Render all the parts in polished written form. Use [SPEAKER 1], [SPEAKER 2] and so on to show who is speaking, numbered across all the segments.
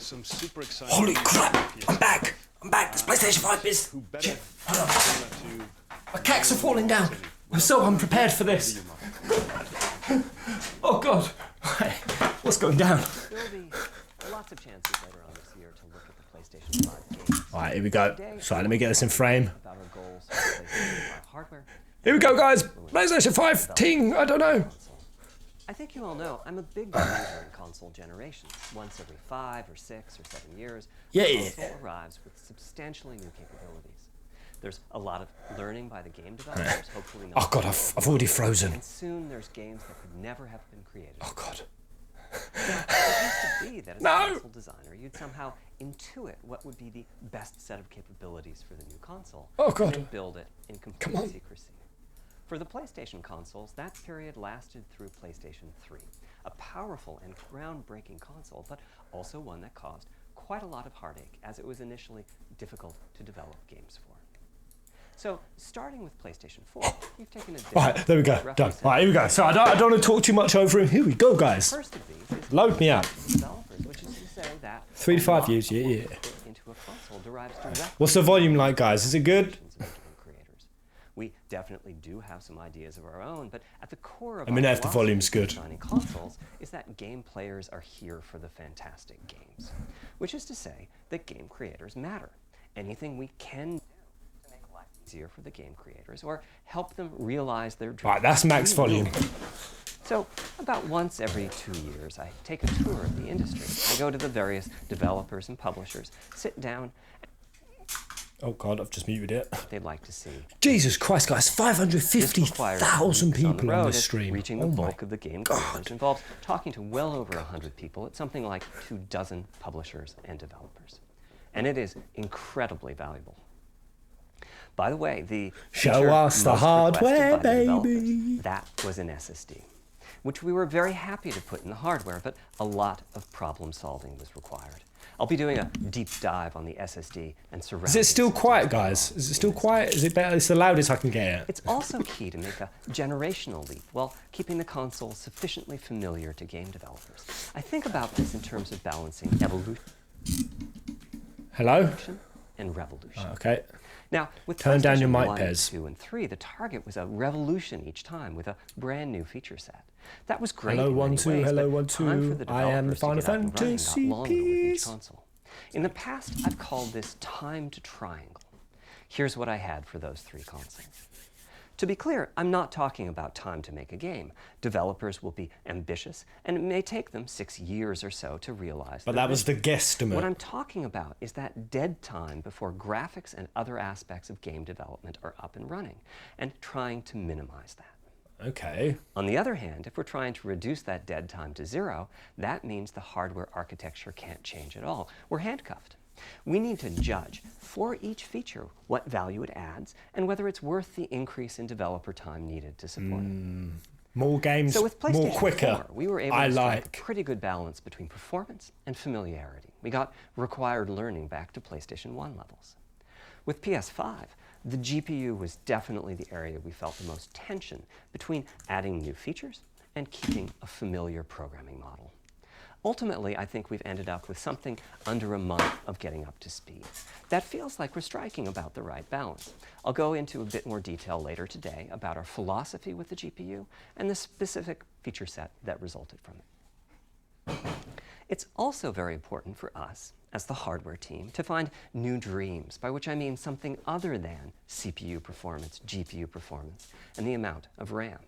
[SPEAKER 1] some super exciting.
[SPEAKER 2] Holy crap! I'm back! I'm back! It's PlayStation 5 biz! Shit, hold on. My cacks are falling down. I'm so unprepared for this. Oh God! What's going down?
[SPEAKER 3] There'll be lots of chances later on this year to look at the PlayStation 5 games.
[SPEAKER 2] Alright, here we go. Sorry, let me get this in frame.
[SPEAKER 3] About our goals for PlayStation 5 hardware.
[SPEAKER 2] Here we go, guys! PlayStation 5 ting! I don't know.
[SPEAKER 3] I think you all know I'm a big believer in console generations. Once every 5 or 6 or 7 years, a console arrives with substantially new capabilities. There's a lot of learning by the game developers, hopefully not.
[SPEAKER 2] Oh God, I've already frozen.
[SPEAKER 3] And soon there's games that could never have been created.
[SPEAKER 2] Oh God.
[SPEAKER 3] Now, it used to be that as a console designer, you'd somehow intuit what would be the best set of capabilities for the new console.
[SPEAKER 2] Oh God.
[SPEAKER 3] And then build it in complete secrecy. For the PlayStation consoles, that period lasted through PlayStation 3, a powerful and groundbreaking console, but also one that caused quite a lot of heartache, as it was initially difficult to develop games for. So, starting with PlayStation 4, you've taken a
[SPEAKER 2] Alright, there we go, done. Alright, here we go. So I don't want to talk too much over him. Here we go, guys.
[SPEAKER 3] First of these is
[SPEAKER 2] load me up.
[SPEAKER 3] Developers, which is to say that
[SPEAKER 2] 3 to 5 years, yeah.
[SPEAKER 3] Into a console derives directly.
[SPEAKER 2] What's the volume like, guys? Is it good?
[SPEAKER 3] We definitely do have some ideas of our own, but at the core of
[SPEAKER 2] let me know if the volume's good.
[SPEAKER 3] Designing consoles is that game players are here for the fantastic games, which is to say that game creators matter. Anything we can do to make life easier for the game creators or help them realize their dreams.
[SPEAKER 2] Right, that's max volume.
[SPEAKER 3] So, about once every 2 years, I take a tour of the industry. I go to the various developers and publishers, sit down.
[SPEAKER 2] Oh God, I've just muted it.
[SPEAKER 3] They'd like to see.
[SPEAKER 2] Jesus Christ, guys, 550,000 people on this stream.
[SPEAKER 3] Reaching the bulk of the game creators involves talking to well over 100 people at something like 24 publishers and developers. And it is incredibly valuable. By the way, the
[SPEAKER 2] show us the hardware, baby.
[SPEAKER 3] That was an SSD, which we were very happy to put in the hardware, but a lot of problem solving was required. I'll be doing a deep dive on the SSD and surrounding.
[SPEAKER 2] Is it still quiet, guys? Is it still quiet? Is it better? It's the loudest I can get it.
[SPEAKER 3] It's also key to make a generational leap while keeping the console sufficiently familiar to game developers. I think about this in terms of balancing evolution.
[SPEAKER 2] Hello?
[SPEAKER 3] And revolution.
[SPEAKER 2] Okay.
[SPEAKER 3] Now, with
[SPEAKER 2] turn down your mic,
[SPEAKER 3] 1,
[SPEAKER 2] Pez.
[SPEAKER 3] 2, and 3, the target was a revolution each time with a brand new feature set. That was great.
[SPEAKER 2] Hello,
[SPEAKER 3] in
[SPEAKER 2] 1,
[SPEAKER 3] many
[SPEAKER 2] 2,
[SPEAKER 3] ways,
[SPEAKER 2] hello,
[SPEAKER 3] but
[SPEAKER 2] 1, 2.
[SPEAKER 3] time for the
[SPEAKER 2] I am the
[SPEAKER 3] developers
[SPEAKER 2] Final
[SPEAKER 3] to get up and running
[SPEAKER 2] Fantasy
[SPEAKER 3] got longer with each
[SPEAKER 2] piece.
[SPEAKER 3] console. In the past, I've called this time to triangle. Here's what I had for those 3 consoles. To be clear, I'm not talking about time to make a game. Developers will be ambitious, and it may take them 6 years or so to realize.
[SPEAKER 2] But that was the guesstimate.
[SPEAKER 3] What I'm talking about is that dead time before graphics and other aspects of game development are up and running, and trying to minimize that.
[SPEAKER 2] Okay.
[SPEAKER 3] On the other hand, if we're trying to reduce that dead time to 0, that means the hardware architecture can't change at all. We're handcuffed. We need to judge for each feature what value it adds and whether it's worth the increase in developer time needed to support it.
[SPEAKER 2] More games,
[SPEAKER 3] So with PlayStation
[SPEAKER 2] more quicker.
[SPEAKER 3] 4, we were able to strike a pretty good balance between performance and familiarity. We got required learning back to PlayStation 1 levels. With PS5, the GPU was definitely the area we felt the most tension between adding new features and keeping a familiar programming model. Ultimately, I think we've ended up with something under a month of getting up to speed. That feels like we're striking about the right balance. I'll go into a bit more detail later today about our philosophy with the GPU and the specific feature set that resulted from it. It's also very important for us, as the hardware team, to find new dreams, by which I mean something other than CPU performance, GPU performance, and the amount of RAM.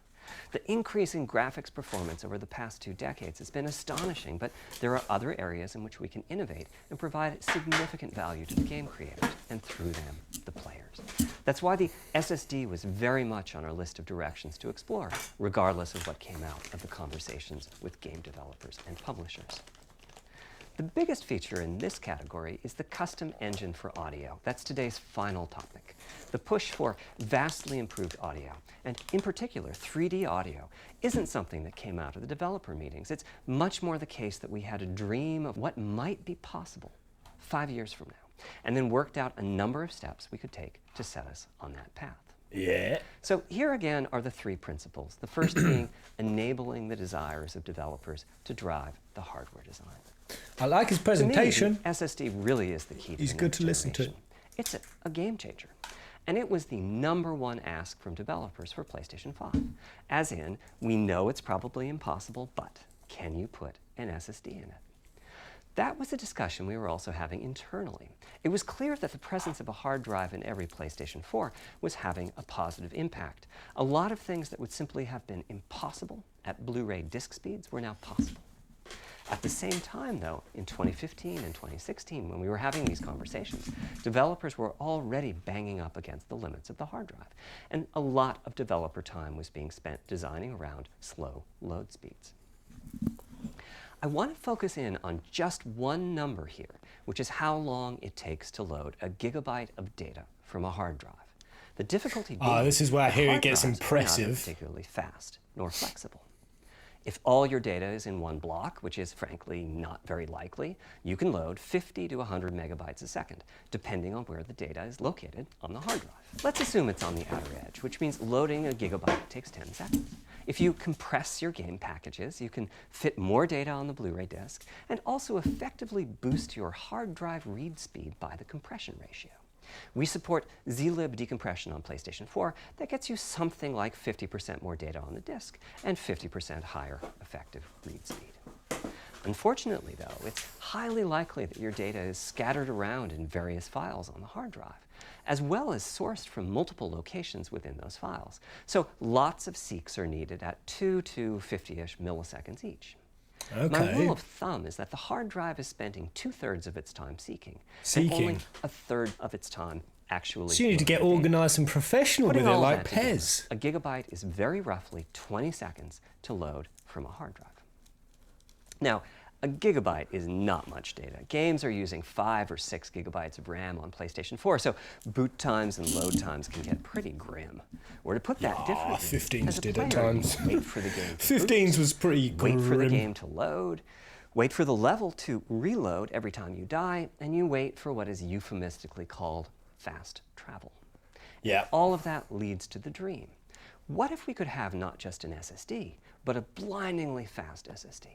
[SPEAKER 3] The increase in graphics performance over the past 2 decades has been astonishing, but there are other areas in which we can innovate and provide significant value to the game creators, and through them, the players. That's why the SSD was very much on our list of directions to explore, regardless of what came out of the conversations with game developers and publishers. The biggest feature in this category is the custom engine for audio. That's today's final topic. The push for vastly improved audio, and in particular 3D audio, isn't something that came out of the developer meetings. It's much more the case that we had a dream of what might be possible 5 years from now, and then worked out a number of steps we could take to set us on that path.
[SPEAKER 2] Yeah.
[SPEAKER 3] So here again are the three principles. The first being enabling the desires of developers to drive the hardware design.
[SPEAKER 2] I like his presentation.
[SPEAKER 3] To me, the SSD really is the key to
[SPEAKER 2] He's
[SPEAKER 3] the
[SPEAKER 2] good
[SPEAKER 3] next
[SPEAKER 2] to listen to.
[SPEAKER 3] generation. It's a game changer. And it was the #1 ask from developers for PlayStation 5. As in, we know it's probably impossible, but can you put an SSD in it? That was a discussion we were also having internally. It was clear that the presence of a hard drive in every PlayStation 4 was having a positive impact. A lot of things that would simply have been impossible at Blu-ray disc speeds were now possible. At the same time, though, in 2015 and 2016, when we were having these conversations, developers were already banging up against the limits of the hard drive. And a lot of developer time was being spent designing around slow load speeds. I want to focus in on just one number here, which is how long it takes to load a gigabyte of data from a hard drive. The difficulty being
[SPEAKER 2] this is where I hear it gets
[SPEAKER 3] hard drives are not
[SPEAKER 2] impressive.
[SPEAKER 3] particularly fast nor flexible. If all your data is in one block, which is frankly not very likely, you can load 50 to 100 megabytes a second, depending on where the data is located on the hard drive. Let's assume it's on the outer edge, which means loading a gigabyte takes 10 seconds. If you compress your game packages, you can fit more data on the Blu-ray disc and also effectively boost your hard drive read speed by the compression ratio. We support zlib decompression on PlayStation 4 that gets you something like 50% more data on the disk and 50% higher effective read speed. Unfortunately, though, it's highly likely that your data is scattered around in various files on the hard drive, as well as sourced from multiple locations within those files. So lots of seeks are needed at 2 to 50-ish milliseconds each.
[SPEAKER 2] Okay.
[SPEAKER 3] My rule of thumb is that the hard drive is spending 2/3 of its time seeking, and only 1/3 of its time actually.
[SPEAKER 2] So you need to get organised and professional with it, like Pez.
[SPEAKER 3] A gigabyte is very roughly 20 seconds to load from a hard drive. Now, a gigabyte is not much data. Games are using 5 or 6 gigabytes of RAM on PlayStation 4, so boot times and load times can get pretty grim. Or to put that differently,
[SPEAKER 2] 15s
[SPEAKER 3] as a
[SPEAKER 2] did
[SPEAKER 3] player,
[SPEAKER 2] at times.
[SPEAKER 3] you wait for the game to
[SPEAKER 2] 15s
[SPEAKER 3] boot,
[SPEAKER 2] was pretty grim.
[SPEAKER 3] wait for the game to load, wait for the level to reload every time you die, and you wait for what is euphemistically called fast travel.
[SPEAKER 2] Yeah.
[SPEAKER 3] All of that leads to the dream. What if we could have not just an SSD, but a blindingly fast SSD?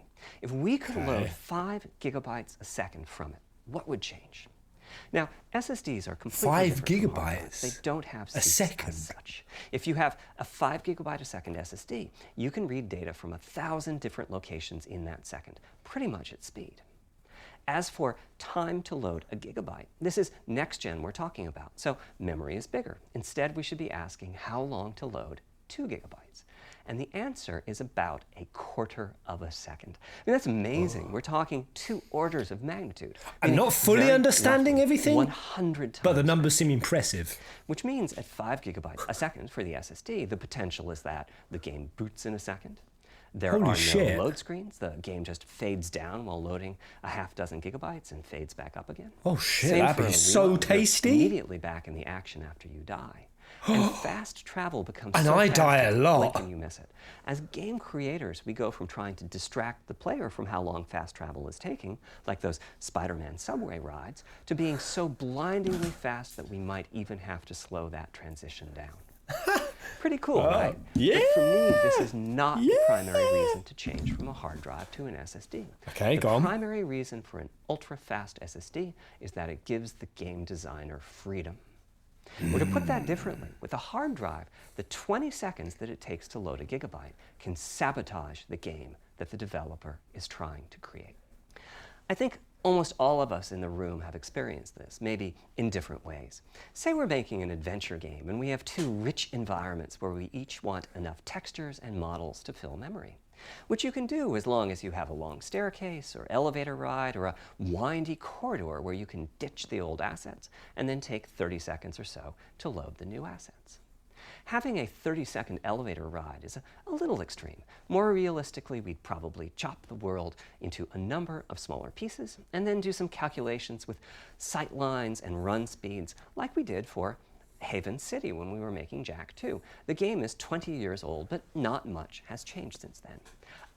[SPEAKER 3] If we could load 5 gigabytes a second from it, what would change? Now, SSDs are completely
[SPEAKER 2] 5
[SPEAKER 3] different from hard
[SPEAKER 2] gigabytes
[SPEAKER 3] drives. They don't have
[SPEAKER 2] a
[SPEAKER 3] seeks
[SPEAKER 2] second.
[SPEAKER 3] as such. If you have a 5 gigabyte a second SSD, you can read data from 1,000 different locations in that second, pretty much at speed. As for time to load a gigabyte, this is next gen we're talking about, so memory is bigger. Instead, we should be asking how long to load 2 gigabytes. And the answer is about 1/4 of a second. I mean, that's amazing. We're talking 2 orders of magnitude.
[SPEAKER 2] I'm not fully understanding everything,
[SPEAKER 3] 100 times.
[SPEAKER 2] but the numbers seem impressive.
[SPEAKER 3] Which means at 5 gigabytes a second for the SSD, the potential is that the game boots in a second. There
[SPEAKER 2] Holy
[SPEAKER 3] are
[SPEAKER 2] shit.
[SPEAKER 3] no load screens. The game just fades down while loading a half dozen gigabytes and fades back up again.
[SPEAKER 2] Oh shit,
[SPEAKER 3] Same
[SPEAKER 2] that'd
[SPEAKER 3] for
[SPEAKER 2] be
[SPEAKER 3] a
[SPEAKER 2] so
[SPEAKER 3] reload. You're
[SPEAKER 2] tasty.
[SPEAKER 3] immediately back in the action after you die. And fast travel becomes
[SPEAKER 2] And
[SPEAKER 3] so
[SPEAKER 2] I
[SPEAKER 3] fast
[SPEAKER 2] die a
[SPEAKER 3] you
[SPEAKER 2] lot.
[SPEAKER 3] blink and you miss it. As game creators, we go from trying to distract the player from how long fast travel is taking, like those Spider-Man subway rides, to being so blindingly fast that we might even have to slow that transition down. Pretty cool, right?
[SPEAKER 2] yeah.
[SPEAKER 3] But for me, this is not the primary reason to change from a hard drive to an SSD.
[SPEAKER 2] Okay,
[SPEAKER 3] the
[SPEAKER 2] go on.
[SPEAKER 3] primary reason for an ultra-fast SSD is that it gives the game designer freedom. Or to put that differently, with a hard drive, the 20 seconds that it takes to load a gigabyte can sabotage the game that the developer is trying to create. I think almost all of us in the room have experienced this, maybe in different ways. Say we're making an adventure game and we have 2 rich environments where we each want enough textures and models to fill memory, which you can do as long as you have a long staircase or elevator ride or a windy corridor where you can ditch the old assets and then take 30 seconds or so to load the new assets. Having a 30-second elevator ride is a little extreme. More realistically, we'd probably chop the world into a number of smaller pieces and then do some calculations with sight lines and run speeds like we did for Haven City when we were making Jak 2. The game is 20 years old, but not much has changed since then.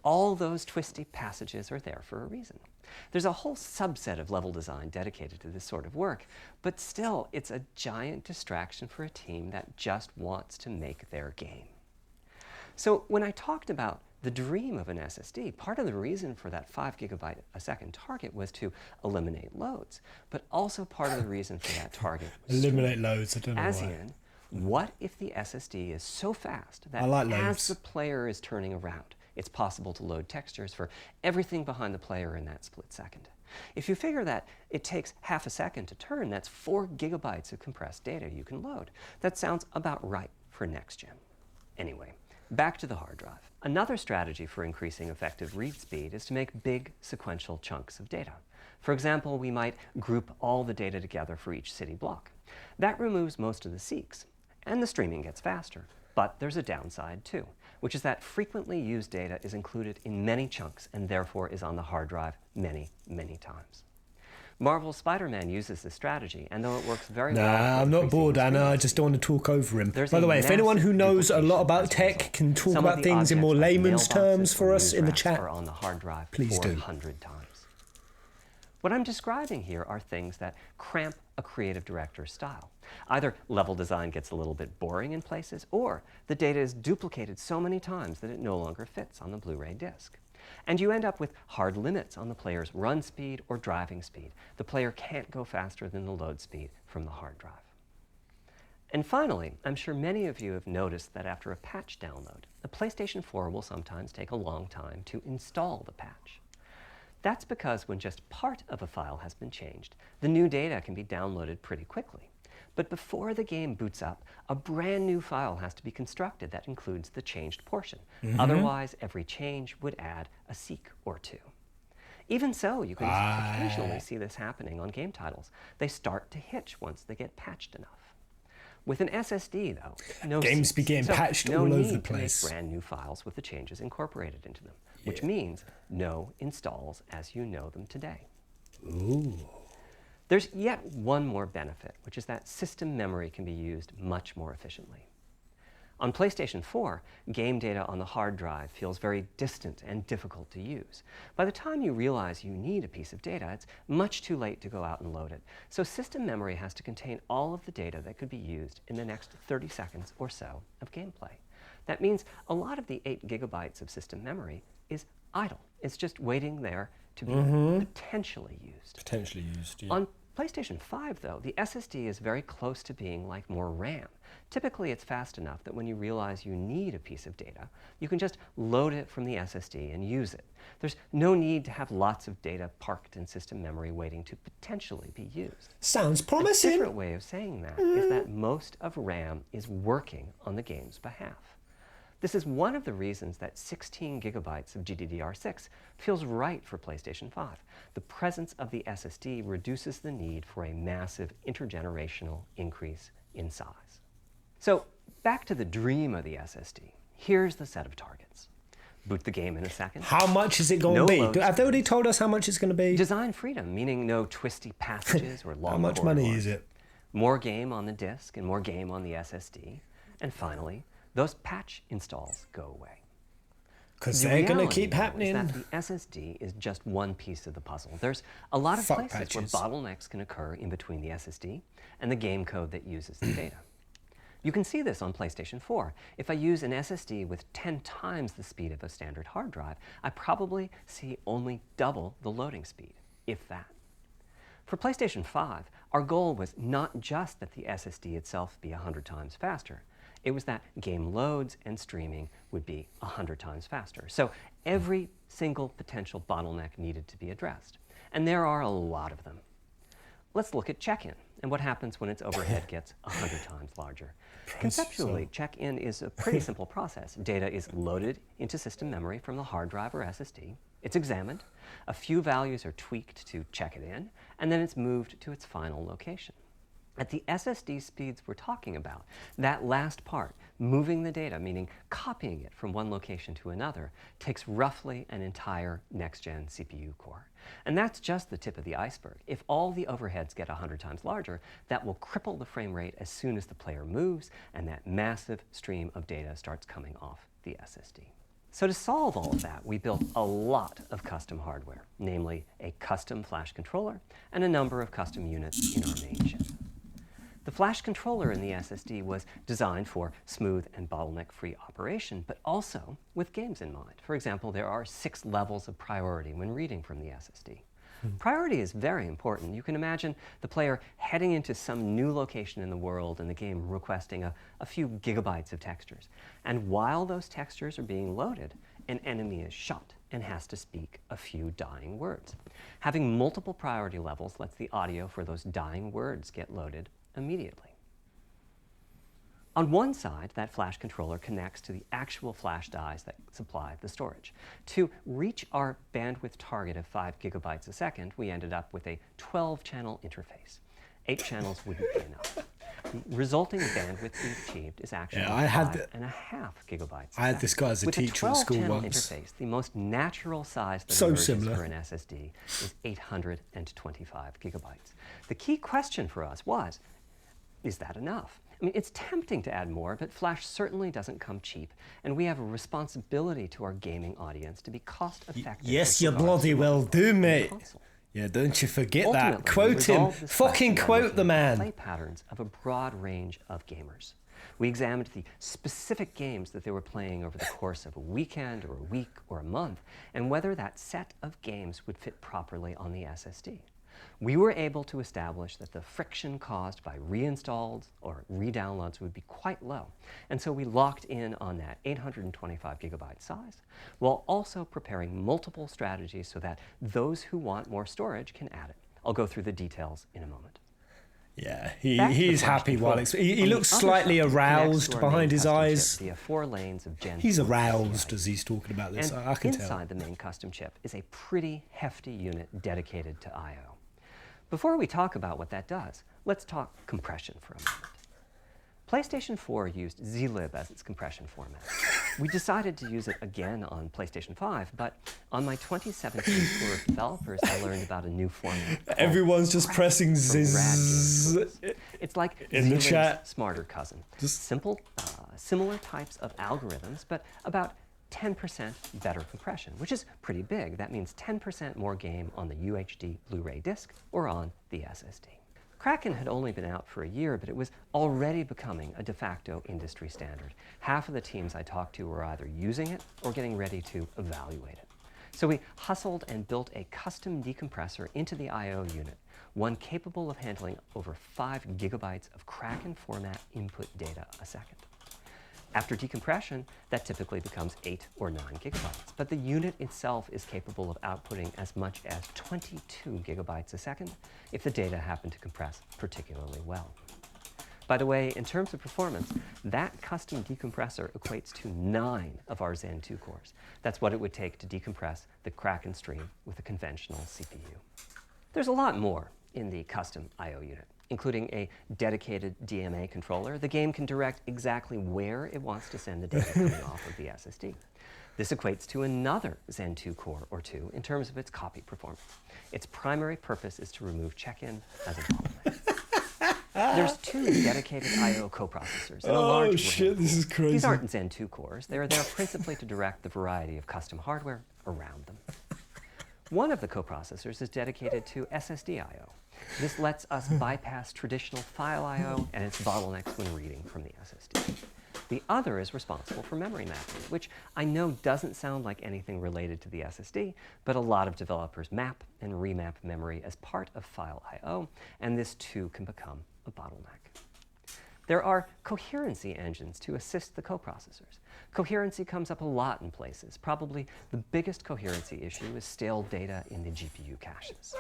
[SPEAKER 3] All those twisty passages are there for a reason. There's a whole subset of level design dedicated to this sort of work, but still, it's a giant distraction for a team that just wants to make their game. So when I talked about the dream of an SSD, part of the reason for that 5 GB a second target was to eliminate loads, but also part of the reason for that target was
[SPEAKER 1] eliminate loads, I don't know
[SPEAKER 3] as
[SPEAKER 1] why.
[SPEAKER 3] in, what if the SSD is so fast that
[SPEAKER 1] like
[SPEAKER 3] as
[SPEAKER 1] loads.
[SPEAKER 3] the player is turning around, it's possible to load textures for everything behind the player in that split second? If you figure that it takes half a second to turn, that's 4 GB of compressed data you can load. That sounds about right for next gen. Anyway, back to the hard drive. Another strategy for increasing effective read speed is to make big sequential chunks of data. For example, we might group all the data together for each city block. That removes most of the seeks, and the streaming gets faster. But there's a downside too, which is that frequently used data is included in many chunks and therefore is on the hard drive many, many times. Marvel's Spider-Man uses this strategy, and though it works very well...
[SPEAKER 1] Nah, I'm not bored, Anna. I just don't want to talk over him. By the way, if anyone who knows a lot about tech can talk about things in more layman's terms for us in the chat,
[SPEAKER 3] on the hard drive
[SPEAKER 1] please do.
[SPEAKER 3] 400 times. What I'm describing here are things that cramp a creative director's style. Either level design gets a little bit boring in places, or the data is duplicated so many times that it no longer fits on the Blu-ray disc. And you end up with hard limits on the player's run speed or driving speed. The player can't go faster than the load speed from the hard drive. And finally, I'm sure many of you have noticed that after a patch download, the PlayStation 4 will sometimes take a long time to install the patch. That's because when just part of a file has been changed, the new data can be downloaded pretty quickly. But before the game boots up, a brand new file has to be constructed that includes the changed portion. Otherwise, every change would add a seek or two. Even so, you can occasionally see this happening on game titles. They start to hitch once they get patched enough. With an SSD, though, no
[SPEAKER 1] games
[SPEAKER 3] seeks.
[SPEAKER 1] be getting patched
[SPEAKER 3] no
[SPEAKER 1] all over
[SPEAKER 3] need
[SPEAKER 1] the place.
[SPEAKER 3] To make brand new files with the changes incorporated into them, which means no installs as you know them today.
[SPEAKER 1] Ooh.
[SPEAKER 3] There's yet one more benefit, which is that system memory can be used much more efficiently. On PlayStation 4, game data on the hard drive feels very distant and difficult to use. By the time you realize you need a piece of data, it's much too late to go out and load it. So system memory has to contain all of the data that could be used in the next 30 seconds or so of gameplay. That means a lot of the 8 GB of system memory is idle. It's just waiting there to be potentially used.
[SPEAKER 1] Potentially used, yeah.
[SPEAKER 3] On PlayStation 5, though, the SSD is very close to being like more RAM. Typically, it's fast enough that when you realize you need a piece of data, you can just load it from the SSD and use it. There's no need to have lots of data parked in system memory waiting to potentially be used.
[SPEAKER 1] Sounds
[SPEAKER 3] A
[SPEAKER 1] promising.
[SPEAKER 3] different way of saying that is that most of RAM is working on the game's behalf. This is one of the reasons that 16 GB of GDDR6 feels right for PlayStation 5. The presence of the SSD reduces the need for a massive intergenerational increase in size. So back to the dream of the SSD. Here's the set of targets. Boot the game in a second.
[SPEAKER 1] How much is it going
[SPEAKER 3] No
[SPEAKER 1] to be?
[SPEAKER 3] load
[SPEAKER 1] Have they already told us how much it's going to be?
[SPEAKER 3] Design freedom, meaning no twisty passages or long
[SPEAKER 1] How much money
[SPEAKER 3] corridors.
[SPEAKER 1] is it?
[SPEAKER 3] More game on the disk and more game on the SSD. And finally, those patch installs go away.
[SPEAKER 1] Because
[SPEAKER 3] The
[SPEAKER 1] they're going to
[SPEAKER 3] reality,
[SPEAKER 1] keep
[SPEAKER 3] though,
[SPEAKER 1] happening.
[SPEAKER 3] is that the SSD is just one piece of the puzzle. There's a lot of
[SPEAKER 1] Fuck
[SPEAKER 3] places
[SPEAKER 1] patches.
[SPEAKER 3] where bottlenecks can occur in between the SSD and the game code that uses the data. You can see this on PlayStation 4. If I use an SSD with 10 times the speed of a standard hard drive, I probably see only double the loading speed, if that. For PlayStation 5, our goal was not just that the SSD itself be 100 times faster. It was that game loads and streaming would be 100 times faster. So every single potential bottleneck needed to be addressed. And there are a lot of them. Let's look at check-in and what happens when its overhead gets 100 times larger. Conceptually, check-in is a pretty simple process. Data is loaded into system memory from the hard drive or SSD. It's examined. A few values are tweaked to check it in, and then it's moved to its final location. At the SSD speeds we're talking about, that last part, moving the data, meaning copying it from one location to another, takes roughly an entire next-gen CPU core. And that's just the tip of the iceberg. If all the overheads get 100 times larger, that will cripple the frame rate as soon as the player moves, and that massive stream of data starts coming off the SSD. So to solve all of that, we built a lot of custom hardware, namely a custom flash controller and a number of custom units in our main chip. The flash controller in the SSD was designed for smooth and bottleneck-free operation, but also with games in mind. For example, there are 6 levels of priority when reading from the SSD. Priority is very important. You can imagine the player heading into some new location in the world and the game requesting a few gigabytes of textures. And while those textures are being loaded, an enemy is shot and has to speak a few dying words. Having multiple priority levels lets the audio for those dying words get loaded immediately. On one side, that flash controller connects to the actual flash dies that supply the storage. To reach our bandwidth target of 5 gigabytes a second, we ended up with a 12-channel interface. 8 channels wouldn't be enough. The resulting bandwidth we achieved is actually 5.5 gigabytes.
[SPEAKER 1] I had this guy as a teacher at school once.
[SPEAKER 3] With a 12-channel interface, the most natural size that
[SPEAKER 1] So
[SPEAKER 3] emerges
[SPEAKER 1] similar.
[SPEAKER 3] for an SSD is 825 gigabytes. The key question for us was, is that enough? I mean, it's tempting to add more, but flash certainly doesn't come cheap, and we have a responsibility to our gaming audience to be cost-effective.
[SPEAKER 1] Yes, you bloody well do, mate. Yeah, don't you forget that. Quote him. Fucking quote the man.
[SPEAKER 3] Play patterns of a broad range of gamers. We examined the specific games that they were playing over the course of a weekend or a week or a month, and whether that set of games would fit properly on the SSD. We were able to establish that the friction caused by reinstalls or redownloads would be quite low. And so we locked in on that 825 gigabyte size, while also preparing multiple strategies so that those who want more storage can add it. I'll go through the details in a moment.
[SPEAKER 1] Yeah, he's happy while he looks slightly aroused behind his eyes.
[SPEAKER 3] Via 4 lanes of Gen
[SPEAKER 1] He's aroused as he's talking about this, I can tell.
[SPEAKER 3] Inside the main custom chip is a pretty hefty unit dedicated to I/O. Before we talk about what that does, let's talk compression for a moment. PlayStation 4 used zlib as its compression format. We decided to use it again on PlayStation 5, but on my 2017 tour of developers, I learned about a new format.
[SPEAKER 1] Everyone's just pressing zzz
[SPEAKER 3] It's like
[SPEAKER 1] in the chat.
[SPEAKER 3] Smarter cousin. Simple, similar types of algorithms, but about 10% better compression, which is pretty big. That means 10% more game on the UHD Blu-ray disc or on the SSD. Kraken had only been out for a year, but it was already becoming a de facto industry standard. Half of the teams I talked to were either using it or getting ready to evaluate it. So we hustled and built a custom decompressor into the I/O unit, one capable of handling over 5 gigabytes of Kraken format input data a second. After decompression, that typically becomes 8 or 9 gigabytes, but the unit itself is capable of outputting as much as 22 gigabytes a second if the data happen to compress particularly well. By the way, in terms of performance, that custom decompressor equates to 9 of our Zen 2 cores. That's what it would take to decompress the Kraken stream with a conventional CPU. There's a lot more in the custom I/O unit, including a dedicated DMA controller. The game can direct exactly where it wants to send the data coming off of the SSD. This equates to another Zen 2 core or 2 in terms of its copy performance. Its primary purpose is to remove check-in as a bottleneck. There's 2 dedicated I/O coprocessors and a large
[SPEAKER 1] shit, this is crazy.
[SPEAKER 3] These aren't Zen 2 cores. They are there principally to direct the variety of custom hardware around them. One of the coprocessors is dedicated to SSD I/O. This lets us bypass traditional file I/O and its bottlenecks when reading from the SSD. The other is responsible for memory mapping, which I know doesn't sound like anything related to the SSD, but a lot of developers map and remap memory as part of file I/O, and this too can become a bottleneck. There are coherency engines to assist the coprocessors. Coherency comes up a lot in places. Probably the biggest coherency issue is stale data in the GPU caches.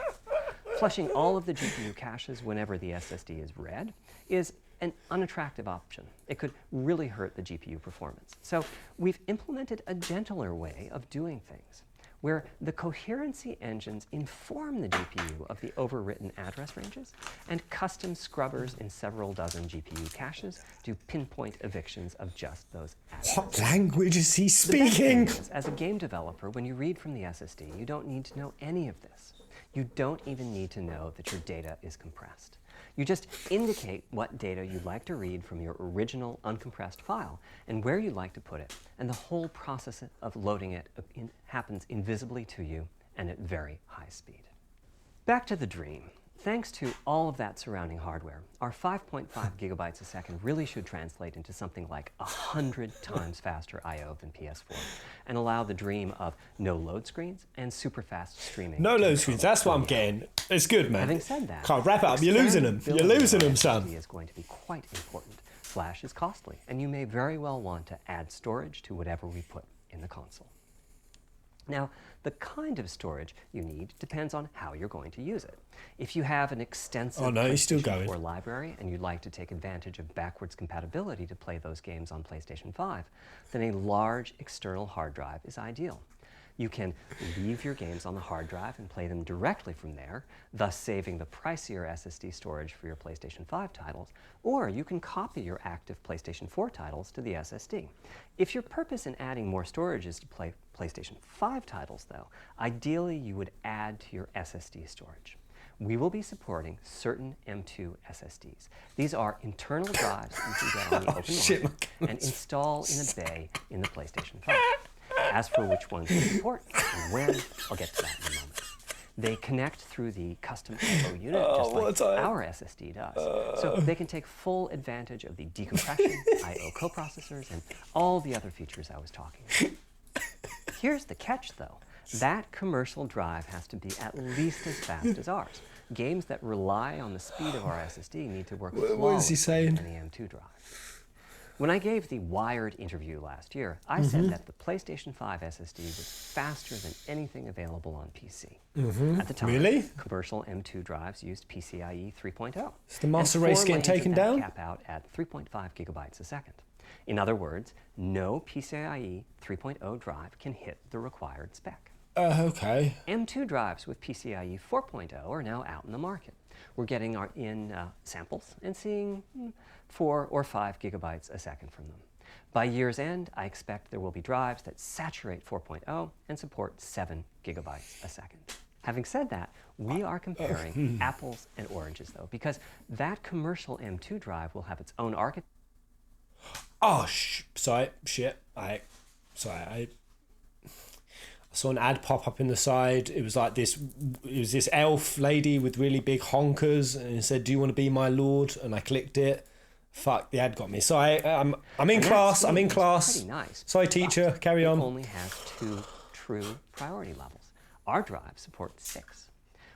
[SPEAKER 3] Flushing all of the GPU caches whenever the SSD is read is an unattractive option. It could really hurt the GPU performance. So we've implemented a gentler way of doing things, where the coherency engines inform the GPU of the overwritten address ranges, and custom scrubbers in several dozen GPU caches do pinpoint evictions of just those addresses.
[SPEAKER 1] What language is he
[SPEAKER 3] The best thing
[SPEAKER 1] speaking?
[SPEAKER 3] is, as a game developer, when you read from the SSD, you don't need to know any of this. You don't even need to know that your data is compressed. You just indicate what data you'd like to read from your original uncompressed file and where you'd like to put it, and the whole process of loading it happens invisibly to you and at very high speed. Back to the dream. Thanks to all of that surrounding hardware, our 5.5 gigabytes a second really should translate into something like 100 times faster I/O than PS4 and allow the dream of no load screens and super fast streaming.
[SPEAKER 1] No load screens, that's what I'm getting. It's good, man.
[SPEAKER 3] Having said that,
[SPEAKER 1] can't wrap it up, you're losing them. You're losing them, son.
[SPEAKER 3] SSD is going to be quite important. Flash is costly, and you may very well want to add storage to whatever we put in the console. Now, the kind of storage you need depends on how you're going to use it. If you have an extensive PlayStation 4 library and you'd like to take advantage of backwards compatibility to play those games on PlayStation 5, then a large external hard drive is ideal. You can leave your games on the hard drive and play them directly from there, thus saving the pricier SSD storage for your PlayStation 5 titles, or you can copy your active PlayStation 4 titles to the SSD. If your purpose in adding more storage is to play PlayStation 5 titles, though, ideally you would add to your SSD storage. We will be supporting certain M2 SSDs. These are internal drives that you can get on the open market and install in a bay in the PlayStation 5. As for which ones we support and when, I'll get to that in a moment. They connect through the custom I/O unit, just like our SSD does. So they can take full advantage of the decompression, I/O coprocessors, and all the other features I was talking about. Here's the catch, though. That commercial drive has to be at least as fast as ours. Games that rely on the speed of our SSD need to work flawlessly in the M2 drive. When I gave the Wired interview last year, I said that the PlayStation 5 SSD was faster than anything available on PC. At the time, commercial M2 drives used PCIe 3.0.
[SPEAKER 1] Is the master race getting taken down?
[SPEAKER 3] Cap out at 3.5 gigabytes a second. In other words, no PCIe 3.0 drive can hit the required spec.
[SPEAKER 1] Okay.
[SPEAKER 3] M2 drives with PCIe 4.0 are now out in the market. We're getting samples and seeing 4 or 5 gigabytes a second from them. By year's end, I expect there will be drives that saturate 4.0 and support 7 gigabytes a second. Having said that, we are comparing apples and oranges, though, because that commercial M2 drive will have its own architecture.
[SPEAKER 1] Oh, sorry, I saw an ad pop up in the side. It was like this. It was this elf lady with really big honkers, and it said, "Do you want to be my lord?" And I clicked it. Fuck, the ad got me. So I'm in class. I'm in class.
[SPEAKER 3] Pretty nice.
[SPEAKER 1] Sorry, teacher. Carry on.
[SPEAKER 3] It only has 2 true priority levels. Our drive supports 6.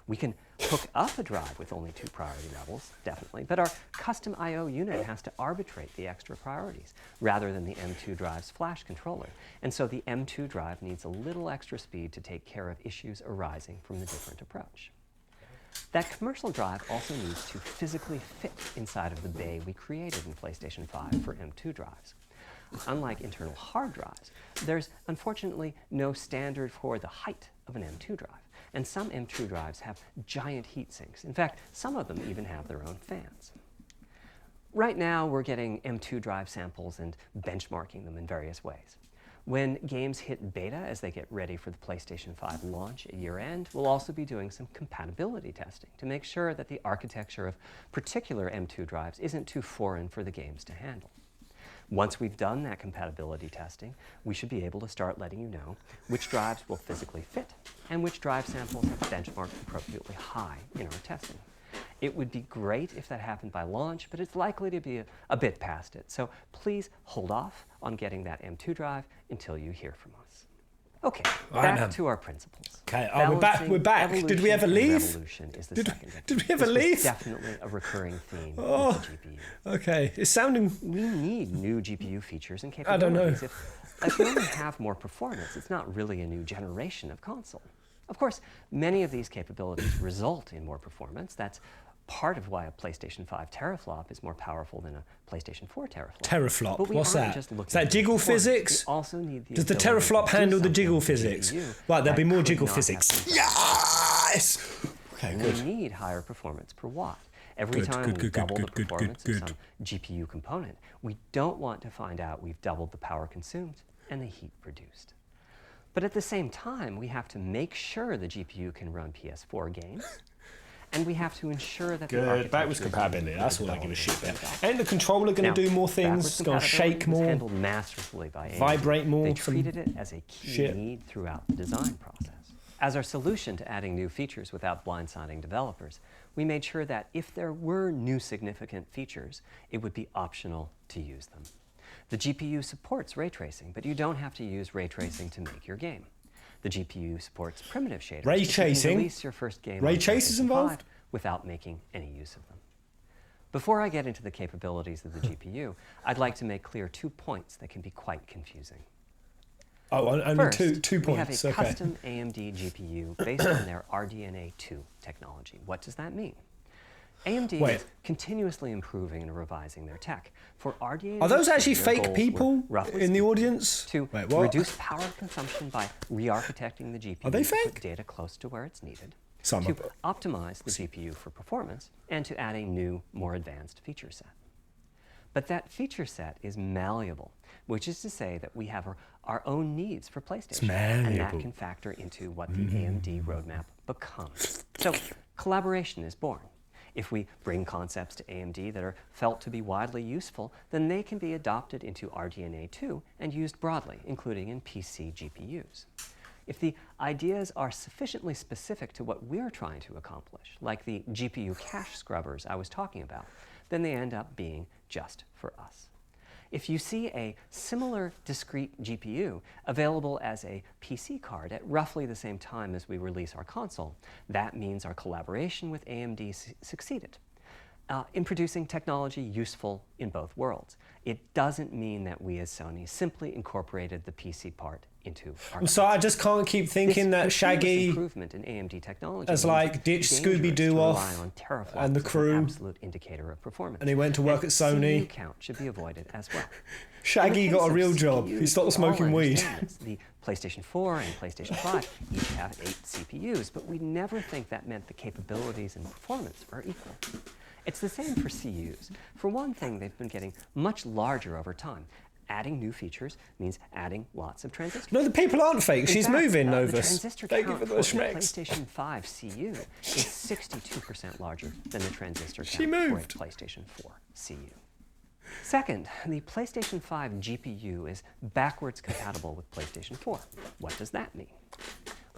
[SPEAKER 3] We can hook up a drive with only 2 priority levels, definitely, but our custom I/O unit has to arbitrate the extra priorities rather than the M2 drive's flash controller. And so the M2 drive needs a little extra speed to take care of issues arising from the different approach. That commercial drive also needs to physically fit inside of the bay we created in PlayStation 5 for M2 drives. Unlike internal hard drives, there's unfortunately no standard for the height of an M2 drive. And some M2 drives have giant heat sinks. In fact, some of them even have their own fans. Right now, we're getting M2 drive samples and benchmarking them in various ways. When games hit beta as they get ready for the PlayStation 5 launch at year-end, we'll also be doing some compatibility testing to make sure that the architecture of particular M2 drives isn't too foreign for the games to handle. Once we've done that compatibility testing, we should be able to start letting you know which drives will physically fit and which drive samples have benchmarked appropriately high in our testing. It would be great if that happened by launch, but it's likely to be a bit past it. So please hold off on getting that M2 drive until you hear from us. Okay, back to our principles.
[SPEAKER 1] Okay, we're back. Did we ever leave? Did we ever leave?
[SPEAKER 3] Definitely a recurring theme with the GPU.
[SPEAKER 1] Okay, it's sounding...
[SPEAKER 3] We need new GPU features and capabilities.
[SPEAKER 1] I don't know.
[SPEAKER 3] If we only have more performance, it's not really a new generation of console. Of course, many of these capabilities result in more performance. That's part of why a PlayStation 5 teraflop is more powerful than a PlayStation 4 teraflop.
[SPEAKER 1] Teraflop? What's that? Is that jiggle physics?
[SPEAKER 3] Also need the
[SPEAKER 1] Does the teraflop handle the jiggle physics? Right, there'll be more jiggle physics. Yes! Okay, good.
[SPEAKER 3] We need higher performance per watt. Every time we double the performance of some GPU component, we don't want to find out we've doubled the power consumed and the heat produced. But at the same time, we have to make sure the GPU can run PS4 games, and we have to ensure that the
[SPEAKER 1] Good. Backwards
[SPEAKER 3] architecture is
[SPEAKER 1] compatibility.
[SPEAKER 3] used
[SPEAKER 1] That's
[SPEAKER 3] for
[SPEAKER 1] all I give a shit
[SPEAKER 3] developers
[SPEAKER 1] about.
[SPEAKER 3] themselves.
[SPEAKER 1] Ain't the controller going
[SPEAKER 3] Now,
[SPEAKER 1] to do more things?
[SPEAKER 3] backwards
[SPEAKER 1] It's going to shake
[SPEAKER 3] compatibility was
[SPEAKER 1] more?
[SPEAKER 3] handled masterfully by AMD.
[SPEAKER 1] Vibrate more
[SPEAKER 3] They
[SPEAKER 1] from
[SPEAKER 3] treated it as a key
[SPEAKER 1] shit.
[SPEAKER 3] need throughout the design process. As our solution to adding new features without blindsiding developers, we made sure that if there were new significant features, it would be optional to use them. The GPU supports ray tracing, but you don't have to use ray tracing to make your game. The GPU supports primitive shaders.
[SPEAKER 1] Ray
[SPEAKER 3] so you can
[SPEAKER 1] tracing?
[SPEAKER 3] release your first game
[SPEAKER 1] Ray
[SPEAKER 3] on
[SPEAKER 1] trace is
[SPEAKER 3] PlayStation
[SPEAKER 1] involved?
[SPEAKER 3] 5 without making any use of them. Before I get into the capabilities of the GPU, I'd like to make clear 2 points that can be quite confusing.
[SPEAKER 1] Oh, only
[SPEAKER 3] First,
[SPEAKER 1] two
[SPEAKER 3] we have
[SPEAKER 1] points.
[SPEAKER 3] a
[SPEAKER 1] Okay.
[SPEAKER 3] custom AMD GPU based on their RDNA 2 technology. What does that mean? AMD
[SPEAKER 1] Wait.
[SPEAKER 3] is continuously improving and revising their tech. For RDNA
[SPEAKER 1] Are those actually
[SPEAKER 3] their
[SPEAKER 1] fake
[SPEAKER 3] goals
[SPEAKER 1] people
[SPEAKER 3] were, roughly
[SPEAKER 1] in the
[SPEAKER 3] speaking,
[SPEAKER 1] audience?
[SPEAKER 3] to
[SPEAKER 1] Wait, what?
[SPEAKER 3] reduce power consumption by re-architecting the GPU
[SPEAKER 1] Are they
[SPEAKER 3] to
[SPEAKER 1] fake?
[SPEAKER 3] put data close to where it's needed,
[SPEAKER 1] Some
[SPEAKER 3] to
[SPEAKER 1] of it.
[SPEAKER 3] optimize the GPU for performance, and to add a new, more advanced feature set. But that feature set is malleable, which is to say that we have our own needs for PlayStation, and that
[SPEAKER 1] malleable.
[SPEAKER 3] can factor into what the AMD roadmap becomes. So collaboration is born. If we bring concepts to AMD that are felt to be widely useful, then they can be adopted into RDNA 2 and used broadly, including in PC GPUs. If the ideas are sufficiently specific to what we're trying to accomplish, like the GPU cache scrubbers I was talking about, then they end up being just for us. If you see a similar discrete GPU available as a PC card at roughly the same time as we release our console, that means our collaboration with AMD succeeded in producing technology useful in both worlds. It doesn't mean that we as Sony simply incorporated the PC part into our
[SPEAKER 1] So I just can't keep thinking that
[SPEAKER 3] continuous
[SPEAKER 1] Shaggy
[SPEAKER 3] improvement in AMD technology
[SPEAKER 1] has
[SPEAKER 3] means
[SPEAKER 1] like ditched
[SPEAKER 3] it's dangerous
[SPEAKER 1] Scooby-Doo
[SPEAKER 3] to
[SPEAKER 1] off
[SPEAKER 3] rely on teraflops
[SPEAKER 1] and the
[SPEAKER 3] as an
[SPEAKER 1] crew,
[SPEAKER 3] absolute indicator of performance.
[SPEAKER 1] and he went to work at Sony.
[SPEAKER 3] CPU count should be avoided as well.
[SPEAKER 1] Shaggy
[SPEAKER 3] In the
[SPEAKER 1] got a
[SPEAKER 3] case of
[SPEAKER 1] real job.
[SPEAKER 3] CPUs,
[SPEAKER 1] He stopped
[SPEAKER 3] we all
[SPEAKER 1] smoking weed.
[SPEAKER 3] understand this. The PlayStation 4 and PlayStation 5 each have 8 CPUs, but we never think that meant the capabilities and performance are equal. It's the same for CUs. For one thing, they've been getting much larger over time. Adding new features means adding lots of transistors.
[SPEAKER 1] No, the people aren't fake.
[SPEAKER 3] In
[SPEAKER 1] She's
[SPEAKER 3] fact,
[SPEAKER 1] moving,
[SPEAKER 3] the
[SPEAKER 1] Novus.
[SPEAKER 3] transistor
[SPEAKER 1] Thank you
[SPEAKER 3] count
[SPEAKER 1] for
[SPEAKER 3] for
[SPEAKER 1] the
[SPEAKER 3] the
[SPEAKER 1] schmecks.
[SPEAKER 3] PlayStation 5 CU is 62% larger than the transistor count
[SPEAKER 1] She
[SPEAKER 3] for a
[SPEAKER 1] moved.
[SPEAKER 3] PlayStation 4 CU. Second, the PlayStation 5 GPU is backwards compatible with PlayStation 4. What does that mean?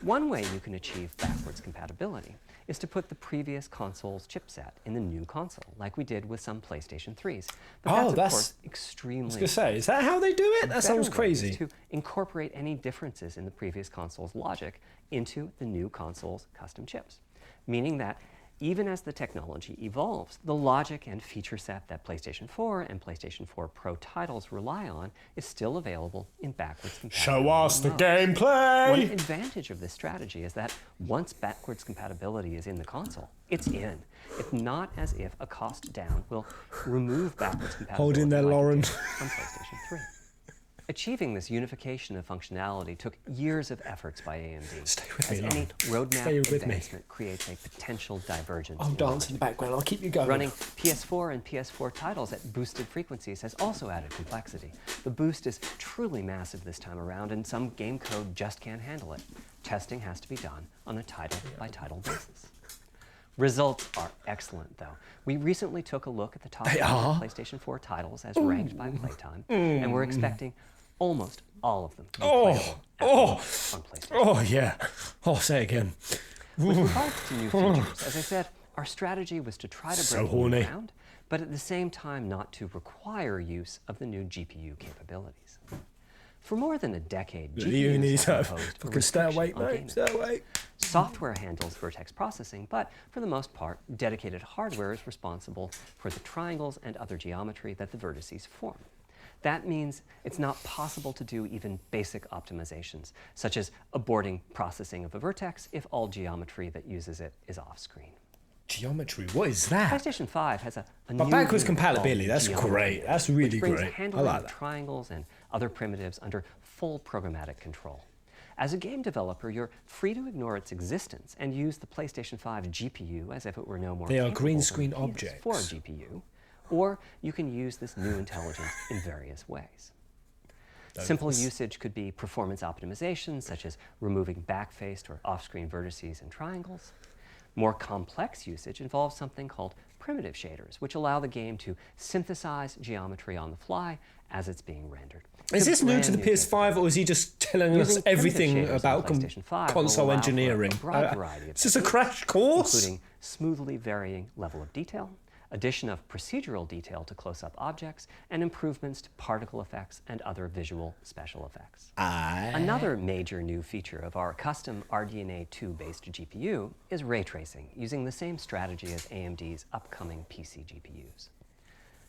[SPEAKER 3] One way you can achieve backwards compatibility is to put the previous console's chipset in the new console, like we did with some PlayStation 3s. But
[SPEAKER 1] Oh,
[SPEAKER 3] that's, of
[SPEAKER 1] that's-
[SPEAKER 3] course, extremely
[SPEAKER 1] I was going to say, is that how they do it? That
[SPEAKER 3] better
[SPEAKER 1] sounds
[SPEAKER 3] way
[SPEAKER 1] crazy.
[SPEAKER 3] is to incorporate any differences in the previous console's logic into the new console's custom chips, meaning that even as the technology evolves, the logic and feature set that PlayStation 4 and PlayStation 4 Pro titles rely on is still available in backwards compatibility.
[SPEAKER 1] Show us the
[SPEAKER 3] mode. One
[SPEAKER 1] gameplay!
[SPEAKER 3] advantage of this strategy is that once backwards compatibility is in the console, it's in. It's not as if a cost down will remove backwards compatibility
[SPEAKER 1] Hold in there,
[SPEAKER 3] like it
[SPEAKER 1] Lauren.
[SPEAKER 3] did on PlayStation 3. Achieving this unification of functionality took years of efforts by AMD.
[SPEAKER 1] Stay with
[SPEAKER 3] as
[SPEAKER 1] me,
[SPEAKER 3] any
[SPEAKER 1] Lauren.
[SPEAKER 3] roadmap
[SPEAKER 1] Stay with me.
[SPEAKER 3] advancement creates a potential divergence.
[SPEAKER 1] I'll
[SPEAKER 3] in
[SPEAKER 1] dance
[SPEAKER 3] logic.
[SPEAKER 1] in the background. I'll keep you going.
[SPEAKER 3] Running PS4 and PS4 titles at boosted frequencies has also added complexity. The boost is truly massive this time around, and some game code just can't handle it. Testing has to be done on a title-by-title basis. Results are excellent, though. We recently took a look at the top
[SPEAKER 1] They
[SPEAKER 3] 100
[SPEAKER 1] are?
[SPEAKER 3] PlayStation 4 titles as ranked by playtime, and we're expecting almost all of them to be
[SPEAKER 1] Oh,
[SPEAKER 3] playable at launch on PlayStation.
[SPEAKER 1] Oh, yeah. Oh, say it again.
[SPEAKER 3] With regard to new features, as I said, our strategy was to try to
[SPEAKER 1] So
[SPEAKER 3] break new
[SPEAKER 1] horny.
[SPEAKER 3] ground, but at the same time not to require use of the new GPU capabilities. For more than a decade,
[SPEAKER 1] You need
[SPEAKER 3] GPUs have
[SPEAKER 1] to
[SPEAKER 3] imposed a
[SPEAKER 1] fucking stay
[SPEAKER 3] restriction
[SPEAKER 1] awake,
[SPEAKER 3] on
[SPEAKER 1] mate.
[SPEAKER 3] gaming.
[SPEAKER 1] Stay awake.
[SPEAKER 3] Software handles vertex processing, but for the most part, dedicated hardware is responsible for the triangles and other geometry that the vertices form. That means it's not possible to do even basic optimizations, such as aborting processing of a vertex if all geometry that uses it is off-screen.
[SPEAKER 1] Geometry, what is that?
[SPEAKER 3] PlayStation 5 has a
[SPEAKER 1] But
[SPEAKER 3] new
[SPEAKER 1] backwards
[SPEAKER 3] unit
[SPEAKER 1] compatibility,
[SPEAKER 3] called
[SPEAKER 1] that's
[SPEAKER 3] Geometry,
[SPEAKER 1] great. That's really
[SPEAKER 3] which brings
[SPEAKER 1] great. I
[SPEAKER 3] handling
[SPEAKER 1] like
[SPEAKER 3] of
[SPEAKER 1] that.
[SPEAKER 3] triangles and other primitives under full programmatic control. As a game developer, you're free to ignore its existence and use the PlayStation 5 GPU as if it were no more
[SPEAKER 1] They are
[SPEAKER 3] capable
[SPEAKER 1] green
[SPEAKER 3] than
[SPEAKER 1] screen
[SPEAKER 3] the
[SPEAKER 1] objects.
[SPEAKER 3] PS4 GPU, or you can use this new intelligence in various ways. Simple usage could be performance optimization, such as removing backfaced or off-screen vertices and triangles. More complex usage involves something called primitive shaders, which allow the game to synthesize geometry on the fly as it's being rendered.
[SPEAKER 1] Is this new to the PS5, or is he just telling us everything about console engineering? Is this a crash course?
[SPEAKER 3] Including smoothly varying level of detail, addition of procedural detail to close-up objects, and improvements to particle effects and other visual special effects. Another major new feature of our custom RDNA 2-based GPU is ray tracing, using the same strategy as AMD's upcoming PC GPUs.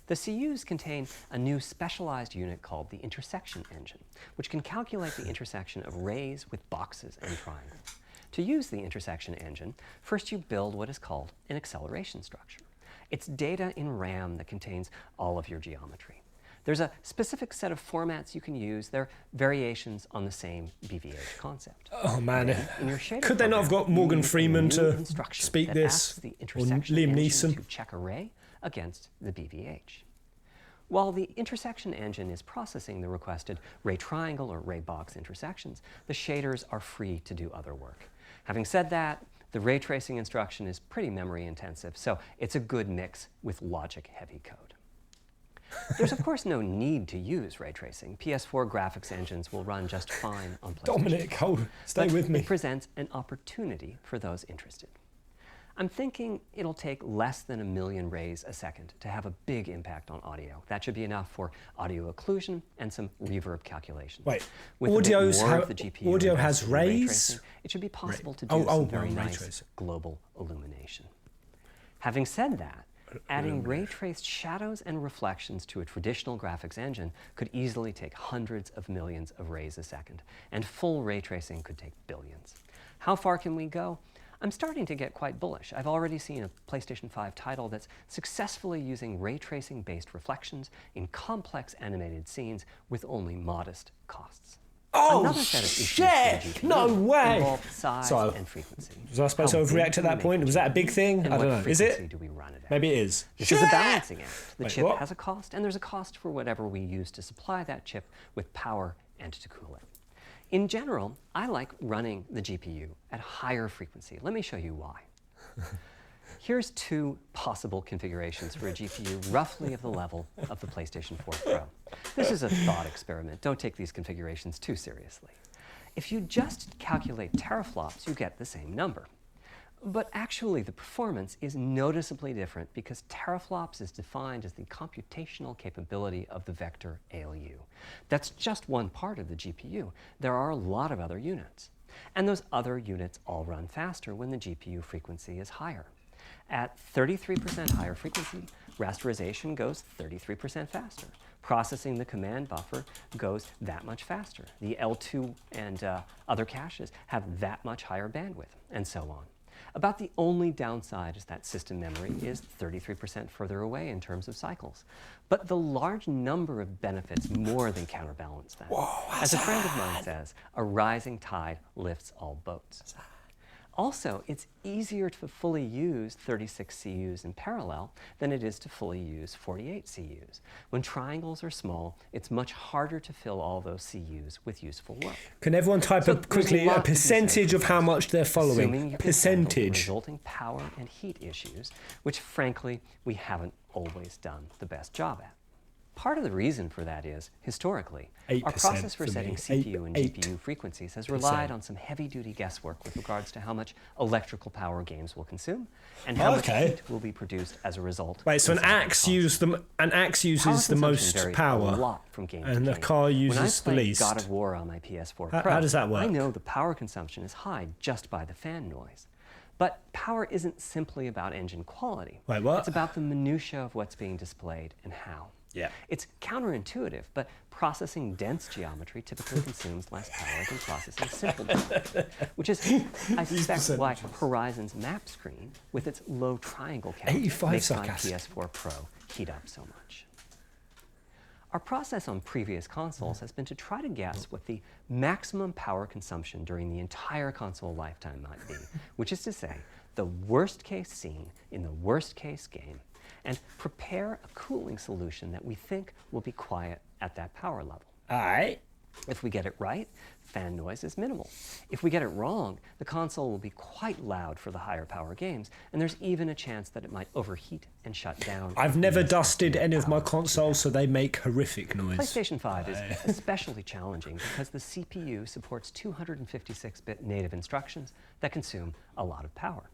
[SPEAKER 3] The CUs contain a new specialized unit called the intersection engine, which can calculate the intersection of rays with boxes and triangles. To use the intersection engine, first you build what is called an acceleration structure. It's data in RAM that contains all of your geometry. There's a specific set of formats you can use. They're variations on the same BVH concept.
[SPEAKER 1] Oh man,
[SPEAKER 3] in your shader
[SPEAKER 1] could they not have got Morgan Freeman to speak this,
[SPEAKER 3] the
[SPEAKER 1] or Liam Neeson?
[SPEAKER 3] To check a ray against the BVH. While the intersection engine is processing the requested ray triangle or ray box intersections, the shaders are free to do other work. Having said that, the ray tracing instruction is pretty memory intensive, so it's a good mix with logic-heavy code. There's of course no need to use ray tracing. PS4 graphics engines will run just fine on PlayStation.
[SPEAKER 1] Dominic, stay with me.
[SPEAKER 3] It presents an opportunity for those interested. I'm thinking it'll take less than 1 million rays a second to have a big impact on audio. That should be enough for audio occlusion and some reverb calculations.
[SPEAKER 1] Wait,
[SPEAKER 3] with
[SPEAKER 1] audio has rays?
[SPEAKER 3] Tracing, it should be possible to do some very nice global illumination. Having said that, adding ray-traced shadows and reflections to a traditional graphics engine could easily take hundreds of millions of rays a second, and full ray tracing could take billions. How far can we go? I'm starting to get quite bullish. I've already seen a PlayStation 5 title that's successfully using ray tracing-based reflections in complex animated scenes with only modest costs.
[SPEAKER 1] Oh,
[SPEAKER 3] another set of
[SPEAKER 1] shit! No way!
[SPEAKER 3] Involved size and frequency.
[SPEAKER 1] Was I supposed to overreact at that point? Was that a big thing? I don't know. Is it?
[SPEAKER 3] Do we run it at?
[SPEAKER 1] Maybe it is.
[SPEAKER 3] This is a balancing act. The chip has a cost, and there's a cost for whatever we use to supply that chip with power and to cool it. In general, I like running the GPU at higher frequency. Let me show you why. Here's 2 possible configurations for a GPU roughly of the level of the PlayStation 4 Pro. This is a thought experiment. Don't take these configurations too seriously. If you just calculate teraflops, you get the same number. But actually, the performance is noticeably different because teraflops is defined as the computational capability of the vector ALU. That's just one part of the GPU. There are a lot of other units. And those other units all run faster when the GPU frequency is higher. At 33% higher frequency, rasterization goes 33% faster. Processing the command buffer goes that much faster. The L2 and other caches have that much higher bandwidth, and so on. About the only downside is that system memory is 33% further away in terms of cycles. But the large number of benefits more than counterbalance that. As a friend of mine says, a rising tide lifts all boats. Also, it's easier to fully use 36 CUs in parallel than it is to fully use 48 CUs. When triangles are small, it's much harder to fill all those CUs with useful work.
[SPEAKER 1] Can everyone type up quickly a percentage of how much they're following? Percentage.
[SPEAKER 3] Resulting power and heat issues, which frankly, we haven't always done the best job at. Part of the reason for that is, historically, our process for setting CPU and GPU frequencies has relied on some heavy-duty guesswork with regards to how much electrical power games will consume and how much heat will be produced as a result.
[SPEAKER 1] Wait, so an axe uses the most power,
[SPEAKER 3] a lot from game
[SPEAKER 1] and
[SPEAKER 3] to
[SPEAKER 1] the car uses the least.
[SPEAKER 3] When I play God of War on my PS4 Pro,
[SPEAKER 1] how does that work?
[SPEAKER 3] I know the power consumption is high just by the fan noise. But power isn't simply about engine quality.
[SPEAKER 1] Wait, what?
[SPEAKER 3] It's about the minutiae of what's being displayed and how.
[SPEAKER 1] Yeah.
[SPEAKER 3] It's counterintuitive, but processing dense geometry typically consumes less power than processing simple geometry, which is, I suspect, why Horizon's map screen, with its low triangle count, makes my PS4 Pro heat up so much. Our process on previous consoles has been to try to guess what the maximum power consumption during the entire console lifetime might be, which is to say, the worst case scene in the worst case game, and prepare a cooling solution that we think will be quiet at that power level.
[SPEAKER 1] All right.
[SPEAKER 3] If we get it right, fan noise is minimal. If we get it wrong, the console will be quite loud for the higher power games, and there's even a chance that it might overheat and shut down.
[SPEAKER 1] I've never dusted any of my consoles, so they make horrific noise.
[SPEAKER 3] PlayStation 5 is especially challenging because the CPU supports 256-bit native instructions that consume a lot of power.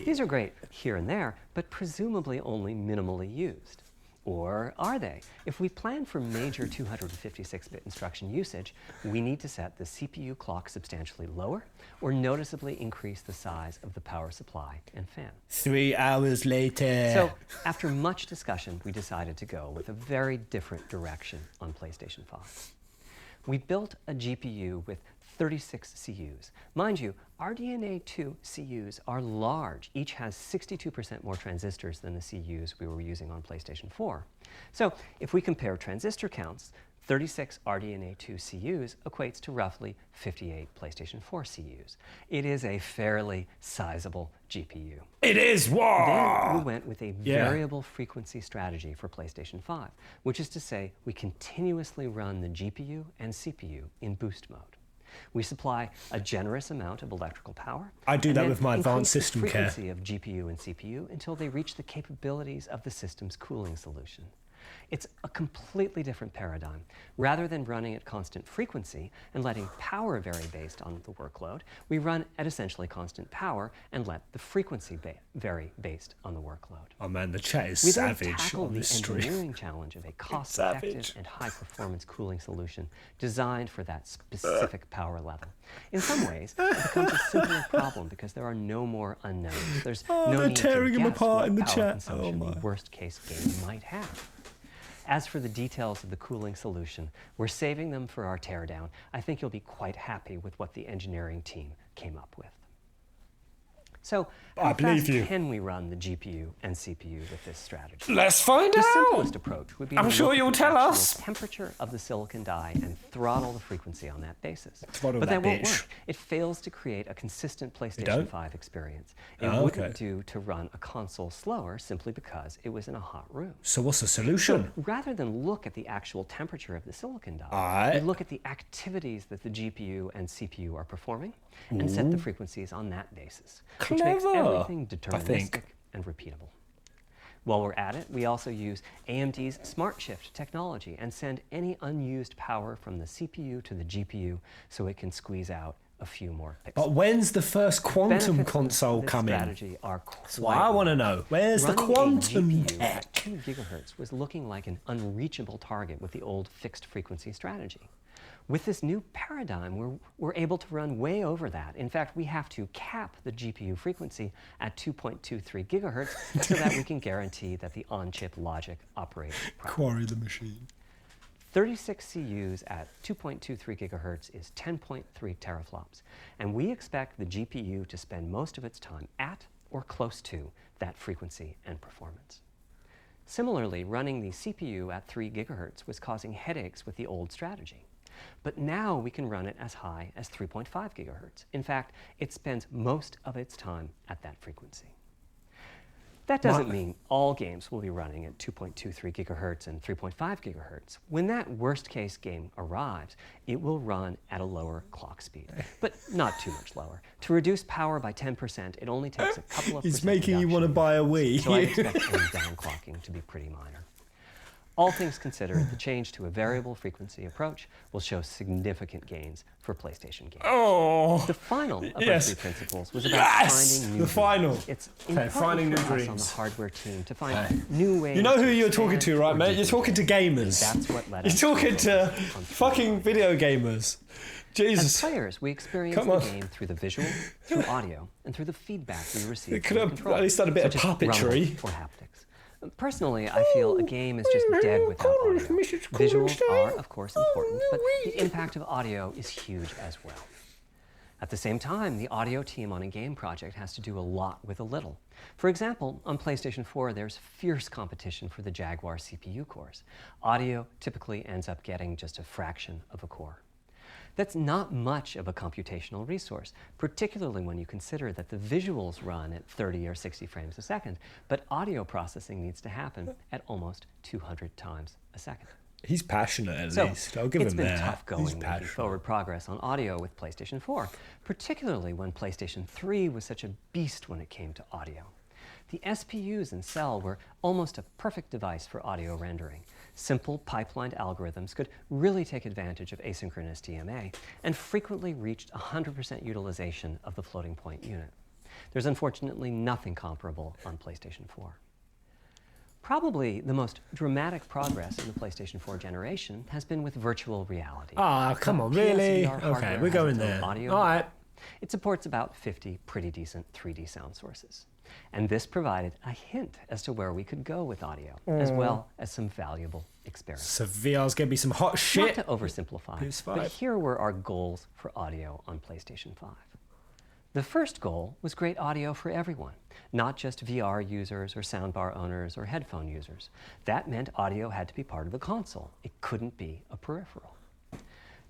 [SPEAKER 3] These are great here and there, but presumably only minimally used. Or are they? If we plan for major 256-bit instruction usage, we need to set the CPU clock substantially lower or noticeably increase the size of the power supply and fan.
[SPEAKER 1] 3 hours later.
[SPEAKER 3] So, after much discussion, we decided to go with a very different direction on PlayStation 5. We built a GPU with 36 CUs. Mind you, RDNA 2 CUs are large. Each has 62% more transistors than the CUs we were using on PlayStation 4. So if we compare transistor counts, 36 RDNA 2 CUs equates to roughly 58 PlayStation 4 CUs. It is a fairly sizable GPU.
[SPEAKER 1] It is,
[SPEAKER 3] Then
[SPEAKER 1] wow!
[SPEAKER 3] we went with a variable frequency strategy for PlayStation 5, which is to say we continuously run the GPU and CPU in boost mode. We supply a generous amount of electrical power.
[SPEAKER 1] I do that with my advanced system
[SPEAKER 3] care.
[SPEAKER 1] care.
[SPEAKER 3] The frequency of GPU and CPU until they reach the capabilities of the system's cooling solution. It's a completely different paradigm. Rather than running at constant frequency and letting power vary based on the workload, we run at essentially constant power and let the frequency vary based on the workload.
[SPEAKER 1] Oh man, the chat is
[SPEAKER 3] We
[SPEAKER 1] savage
[SPEAKER 3] then tackled
[SPEAKER 1] on
[SPEAKER 3] the
[SPEAKER 1] this stream.
[SPEAKER 3] engineering challenge of a cost-effective and high-performance cooling solution designed for that specific power level. In some ways, it becomes a simpler problem because there are no more unknowns. There's no
[SPEAKER 1] they're
[SPEAKER 3] need
[SPEAKER 1] tearing
[SPEAKER 3] to
[SPEAKER 1] him
[SPEAKER 3] guess
[SPEAKER 1] apart
[SPEAKER 3] what
[SPEAKER 1] in the
[SPEAKER 3] power
[SPEAKER 1] chat.
[SPEAKER 3] consumption
[SPEAKER 1] Oh my.
[SPEAKER 3] the worst-case game might have. As for the details of the cooling solution, we're saving them for our teardown. I think you'll be quite happy with what the engineering team came up with. So, how fast can we run the GPU and CPU with this strategy?
[SPEAKER 1] Let's find
[SPEAKER 3] The
[SPEAKER 1] out!
[SPEAKER 3] simplest approach would be
[SPEAKER 1] I'm
[SPEAKER 3] to
[SPEAKER 1] sure
[SPEAKER 3] look at
[SPEAKER 1] you'll
[SPEAKER 3] the
[SPEAKER 1] tell
[SPEAKER 3] actual
[SPEAKER 1] us.
[SPEAKER 3] temperature of the silicon die and throttle the frequency on that basis.
[SPEAKER 1] Throttle
[SPEAKER 3] But
[SPEAKER 1] that
[SPEAKER 3] that won't
[SPEAKER 1] bitch.
[SPEAKER 3] work. It fails to create a consistent PlayStation
[SPEAKER 1] don't?
[SPEAKER 3] 5 experience. It
[SPEAKER 1] Oh,
[SPEAKER 3] wouldn't
[SPEAKER 1] okay.
[SPEAKER 3] do to run a console slower simply because it was in a hot room.
[SPEAKER 1] So what's the solution?
[SPEAKER 3] Rather than look at the actual temperature of the silicon die,
[SPEAKER 1] Aight.
[SPEAKER 3] we look at the activities that the GPU and CPU are performing and set the frequencies on that basis, which makes
[SPEAKER 1] Clever,
[SPEAKER 3] everything deterministic and repeatable. While we're at it, we also use AMD's Smart Shift technology and send any unused power from the CPU to the GPU so it can squeeze out a few more pixels.
[SPEAKER 1] But when's the first quantum
[SPEAKER 3] Benefits of
[SPEAKER 1] console
[SPEAKER 3] this
[SPEAKER 1] coming?
[SPEAKER 3] strategy are
[SPEAKER 1] That's what I want to know. Where's the
[SPEAKER 3] Running
[SPEAKER 1] quantum
[SPEAKER 3] a GPU
[SPEAKER 1] tech?
[SPEAKER 3] at 2 gigahertz was looking like an unreachable target with the old fixed frequency strategy. With this new paradigm, we're able to run way over that. In fact, we have to cap the GPU frequency at 2.23 gigahertz so that we can guarantee that the on-chip logic operates properly.
[SPEAKER 1] Quarry the machine.
[SPEAKER 3] 36 CUs at 2.23 gigahertz is 10.3 teraflops, and we expect the GPU to spend most of its time at or close to that frequency and performance. Similarly, running the CPU at 3 gigahertz was causing headaches with the old strategy. But now we can run it as high as 3.5 gigahertz. In fact, it spends most of its time at that frequency. That doesn't mean all games will be running at 2.23 gigahertz and 3.5 gigahertz. When that worst-case game arrives, it will run at a lower clock speed, but not too much lower. To reduce power by 10%, it only takes a couple of
[SPEAKER 1] It's making you want to buy a Wii.
[SPEAKER 3] So I expect any downclocking to be pretty minor. All things considered, the change to a variable frequency approach will show significant gains for PlayStation games.
[SPEAKER 1] Oh,
[SPEAKER 3] The final of our
[SPEAKER 1] yes.
[SPEAKER 3] 3 principles was about
[SPEAKER 1] Yes!
[SPEAKER 3] finding new
[SPEAKER 1] The final.
[SPEAKER 3] dreams. It's
[SPEAKER 1] Okay,
[SPEAKER 3] important
[SPEAKER 1] finding new
[SPEAKER 3] for us on the
[SPEAKER 1] dreams.
[SPEAKER 3] hardware team to find new ways.
[SPEAKER 1] You know who
[SPEAKER 3] to
[SPEAKER 1] you're talking to,
[SPEAKER 3] expand
[SPEAKER 1] right,
[SPEAKER 3] or
[SPEAKER 1] mate? You're
[SPEAKER 3] deepen
[SPEAKER 1] talking to
[SPEAKER 3] games.
[SPEAKER 1] gamers.
[SPEAKER 3] That's what led
[SPEAKER 1] You're
[SPEAKER 3] us
[SPEAKER 1] talking to
[SPEAKER 3] focus on
[SPEAKER 1] fucking video gamers.
[SPEAKER 3] As
[SPEAKER 1] Jesus.
[SPEAKER 3] players, we experience
[SPEAKER 1] Come
[SPEAKER 3] the
[SPEAKER 1] on.
[SPEAKER 3] game through the visual, through audio, and through the feedback we receive
[SPEAKER 1] It
[SPEAKER 3] from
[SPEAKER 1] could
[SPEAKER 3] the
[SPEAKER 1] have
[SPEAKER 3] controller,
[SPEAKER 1] at least done a bit of
[SPEAKER 3] such as rumble
[SPEAKER 1] puppetry.
[SPEAKER 3] or haptics. Personally, I feel a game is just dead without audio. Visuals are, of course, important, but the impact of audio is huge as well. At the same time, the audio team on a game project has to do a lot with a little. For example, on PlayStation 4, there's fierce competition for the Jaguar CPU cores. Audio typically ends up getting just a fraction of a core. That's not much of a computational resource, particularly when you consider that the visuals run at 30 or 60 frames a second, but audio processing needs to happen at almost 200 times a second.
[SPEAKER 1] He's passionate at
[SPEAKER 3] So
[SPEAKER 1] least. I'll give him that.
[SPEAKER 3] It's been tough going
[SPEAKER 1] He's
[SPEAKER 3] making
[SPEAKER 1] passionate.
[SPEAKER 3] forward progress on audio with PlayStation 4, particularly when PlayStation 3 was such a beast when it came to audio. The SPUs in Cell were almost a perfect device for audio rendering. Simple pipelined algorithms could really take advantage of asynchronous DMA and frequently reached 100% utilization of the floating point unit. There's unfortunately nothing comparable on PlayStation 4. Probably the most dramatic progress in the PlayStation 4 generation has been with virtual reality.
[SPEAKER 1] Ah, come on, really? Okay, we're going there. All right.
[SPEAKER 3] It supports about 50 pretty decent 3D sound sources. And this provided a hint as to where we could go with audio, as well as some valuable experiments.
[SPEAKER 1] So VR's going to be some hot shit.
[SPEAKER 3] Not to oversimplify,
[SPEAKER 1] PS5.
[SPEAKER 3] but here were our goals for audio on PlayStation 5. The first goal was great audio for everyone, not just VR users or soundbar owners or headphone users. That meant audio had to be part of the console. It couldn't be a peripheral.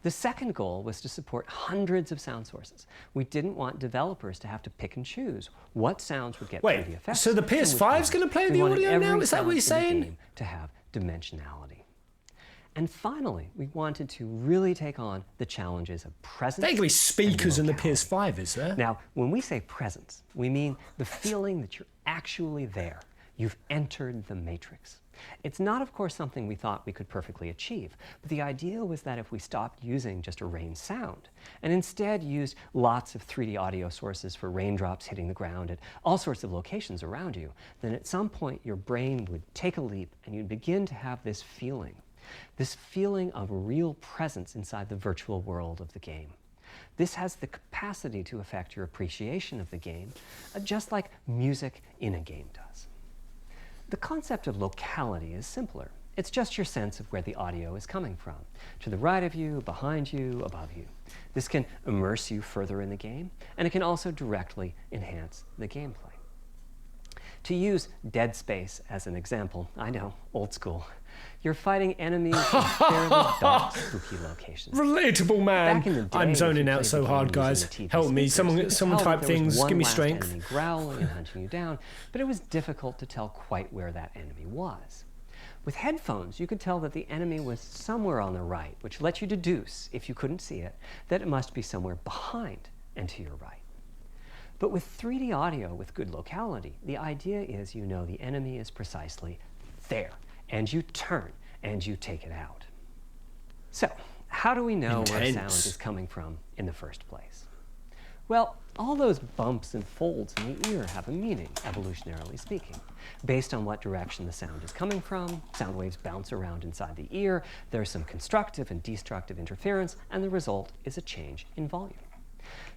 [SPEAKER 3] The second goal was to support hundreds of sound sources. We didn't want developers to have to pick and choose what sounds would get 3D effects.
[SPEAKER 1] Wait, so the PS5's going to play the audio now? Is that what you're saying?
[SPEAKER 3] To have dimensionality. And finally, we wanted to really take on the challenges of presence.
[SPEAKER 1] There can be speakers in the
[SPEAKER 3] locality.
[SPEAKER 1] PS5, is there?
[SPEAKER 3] Now, when we say presence, we mean the feeling that you're actually there. You've entered the matrix. It's not, of course, something we thought we could perfectly achieve, but the idea was that if we stopped using just a rain sound and instead used lots of 3D audio sources for raindrops hitting the ground at all sorts of locations around you, then at some point your brain would take a leap and you'd begin to have this feeling of real presence inside the virtual world of the game. This has the capacity to affect your appreciation of the game, just like music in a game does. The concept of locality is simpler. It's just your sense of where the audio is coming from, to the right of you, behind you, above you. This can immerse you further in the game, and it can also directly enhance the gameplay. To use Dead Space as an example, I know, old school, you're fighting enemies in fairly dark, spooky locations.
[SPEAKER 1] Relatable, man.
[SPEAKER 3] Back in the day,
[SPEAKER 1] I'm zoning
[SPEAKER 3] if you
[SPEAKER 1] out
[SPEAKER 3] played
[SPEAKER 1] so
[SPEAKER 3] the
[SPEAKER 1] hard,
[SPEAKER 3] game
[SPEAKER 1] guys.
[SPEAKER 3] using the TV
[SPEAKER 1] Help me.
[SPEAKER 3] speakers,
[SPEAKER 1] Someone
[SPEAKER 3] you could tell
[SPEAKER 1] type
[SPEAKER 3] that there was
[SPEAKER 1] things.
[SPEAKER 3] one
[SPEAKER 1] Give me
[SPEAKER 3] last
[SPEAKER 1] strength.
[SPEAKER 3] enemy growling and hunting you down, but it was difficult to tell quite where that enemy was. With headphones, you could tell that the enemy was somewhere on the right, which let you deduce, if you couldn't see it, that it must be somewhere behind and to your right. But with 3D audio with good locality, the idea is you know the enemy is precisely there, and you turn and you take it out. So, how do we know where sound is coming from in the first place? Well, all those bumps and folds in the ear have a meaning, evolutionarily speaking. Based on what direction the sound is coming from, sound waves bounce around inside the ear, there's some constructive and destructive interference, and the result is a change in volume.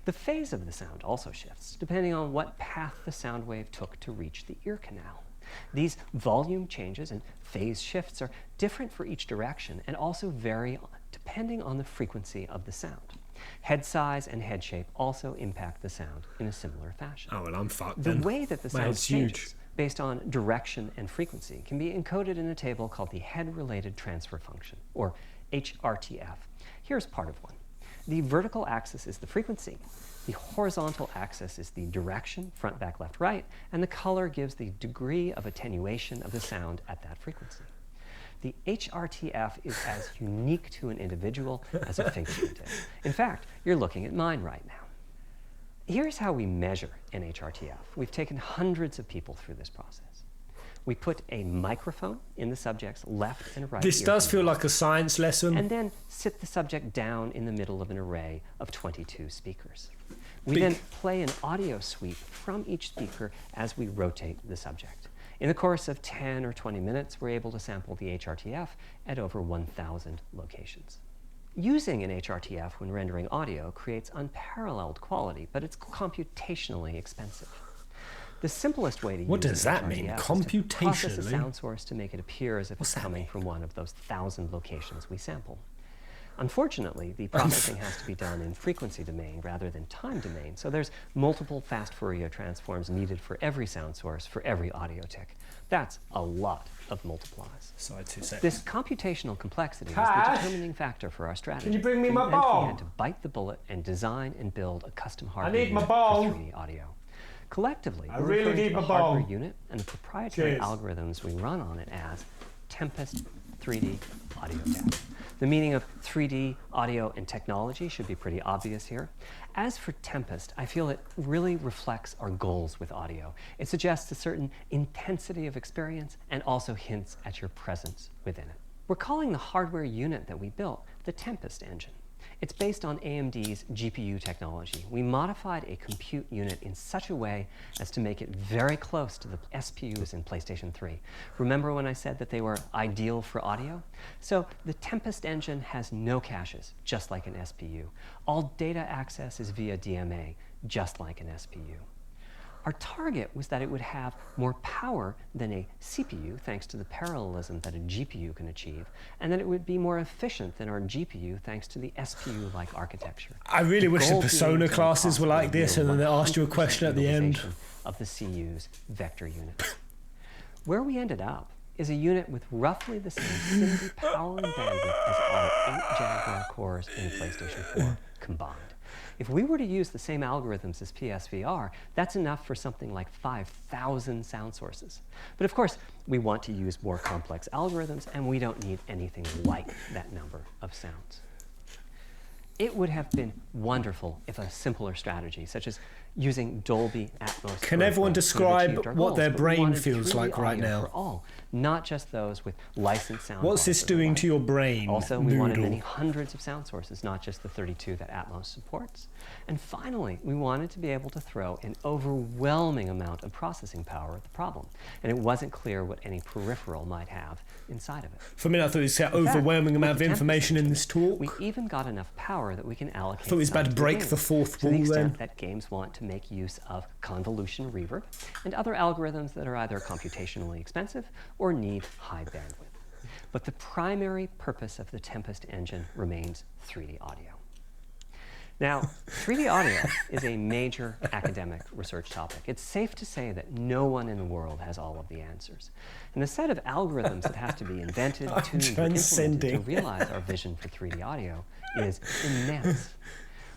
[SPEAKER 3] The phase of the sound also shifts, depending on what path the sound wave took to reach the ear canal. These volume changes and phase shifts are different for each direction and also vary depending on the frequency of the sound. Head size and head shape also impact the sound in a similar fashion.
[SPEAKER 1] Oh, well, I'm fucked
[SPEAKER 3] The
[SPEAKER 1] then.
[SPEAKER 3] way that the
[SPEAKER 1] My
[SPEAKER 3] sound
[SPEAKER 1] head's
[SPEAKER 3] changes
[SPEAKER 1] huge.
[SPEAKER 3] based on direction and frequency can be encoded in a table called the head-related transfer function, or HRTF. Here's part of one. The vertical axis is the frequency. The horizontal axis is the direction, front, back, left, right, and the color gives the degree of attenuation of the sound at that frequency. The HRTF is as unique to an individual as a fingertip is. In fact, you're looking at mine right now. Here's how we measure an HRTF. We've taken hundreds of people through this process. We put a microphone in the subject's left and right
[SPEAKER 1] This
[SPEAKER 3] ear
[SPEAKER 1] does feel
[SPEAKER 3] canals,
[SPEAKER 1] like a science lesson.
[SPEAKER 3] and then sit the subject down in the middle of an array of 22 speakers. We
[SPEAKER 1] Big.
[SPEAKER 3] then play an audio sweep from each speaker as we rotate the subject. In the course of 10 or 20 minutes, we're able to sample the HRTF at over 1,000 locations. Using an HRTF when rendering audio creates unparalleled quality, but it's computationally expensive. The simplest way to
[SPEAKER 1] What
[SPEAKER 3] use
[SPEAKER 1] does
[SPEAKER 3] an
[SPEAKER 1] that mean,
[SPEAKER 3] HRTF is to process a
[SPEAKER 1] computationally?
[SPEAKER 3] sound source to make it appear as if it's coming from one of those 1,000 locations we sample. Unfortunately, the processing has to be done in frequency domain rather than time domain, so there's multiple fast Fourier transforms needed for every sound source for every audio tick. That's a lot of multiplies.
[SPEAKER 1] Sorry, 2 seconds.
[SPEAKER 3] This computational complexity was the
[SPEAKER 1] Cash?
[SPEAKER 3] determining factor for our strategy.
[SPEAKER 1] Can you bring me my
[SPEAKER 3] It meant
[SPEAKER 1] bong?
[SPEAKER 3] We had to bite the bullet and design and build a custom hardware
[SPEAKER 1] need my
[SPEAKER 3] unit
[SPEAKER 1] bong.
[SPEAKER 3] for 3D audio. Collectively,
[SPEAKER 1] I
[SPEAKER 3] we're
[SPEAKER 1] really
[SPEAKER 3] referring
[SPEAKER 1] need
[SPEAKER 3] to
[SPEAKER 1] my
[SPEAKER 3] the hardware
[SPEAKER 1] bong.
[SPEAKER 3] unit and the proprietary
[SPEAKER 1] Cheers.
[SPEAKER 3] algorithms we run on it as Tempest 3D audio data. The meaning of 3D audio and technology should be pretty obvious here. As for Tempest, I feel it really reflects our goals with audio. It suggests a certain intensity of experience and also hints at your presence within it. We're calling the hardware unit that we built the Tempest engine. It's based on AMD's GPU technology. We modified a compute unit in such a way as to make it very close to the SPUs in PlayStation 3. Remember when I said that they were ideal for audio? So the Tempest engine has no caches, just like an SPU. All data access is via DMA, just like an SPU. Our target was that it would have more power than a CPU, thanks to the parallelism that a GPU can achieve, and that it would be more efficient than our GPU, thanks to the SPU-like architecture.
[SPEAKER 1] I really wish the Persona classes were like this, and then they asked you a question at the end.
[SPEAKER 3] Of the CU's vector unit. Where we ended up is a unit with roughly the same SIMD power and bandwidth as our 8 Jaguar cores in the PlayStation 4 combined. If we were to use the same algorithms as PSVR, that's enough for something like 5,000 sound sources. But of course, we want to use more complex algorithms, and we don't need anything like that number of sounds. It would have been wonderful if a simpler strategy, such as using Dolby Atmos.
[SPEAKER 1] Can everyone describe what their brain feels like right now?
[SPEAKER 3] For all, not just those with licensed sound.
[SPEAKER 1] What's this doing to your brain?
[SPEAKER 3] Also, we wanted many hundreds of sound sources, not just the 32 that Atmos supports. And finally, we wanted to be able to throw an overwhelming amount of processing power at the problem. And it wasn't clear what any peripheral might have inside of it.
[SPEAKER 1] For a minute, I thought it was an overwhelming amount of information in this talk.
[SPEAKER 3] We even got enough power that we can allocate.
[SPEAKER 1] I thought it was about to break the fourth wall then.
[SPEAKER 3] That games want to make use of convolution reverb and other algorithms that are either computationally expensive or need high bandwidth. But the primary purpose of the Tempest engine remains 3D audio. Now, 3D audio is a major academic research topic. It's safe to say that no one in the world has all of the answers. And the set of algorithms that has to be invented, tuned, and implemented to realize our vision for 3D audio is immense.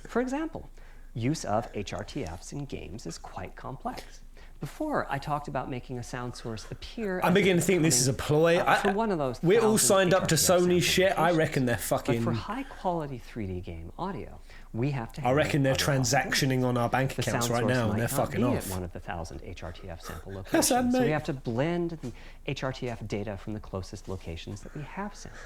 [SPEAKER 3] For example, use of HRTFs in games is quite complex. Before, I talked about making a sound source appear. I'm
[SPEAKER 1] beginning to think this is a ploy.
[SPEAKER 3] For one of those
[SPEAKER 1] we're all signed up to Sony shit. I reckon they're fucking.
[SPEAKER 3] But for high-quality 3D game audio, we have to.
[SPEAKER 1] I reckon they're transactioning on our bank accounts right now, and they're fucking off.
[SPEAKER 3] At one of the 1,000 HRTF sample locations. So we have to blend the HRTF data from the closest locations that we have sampled.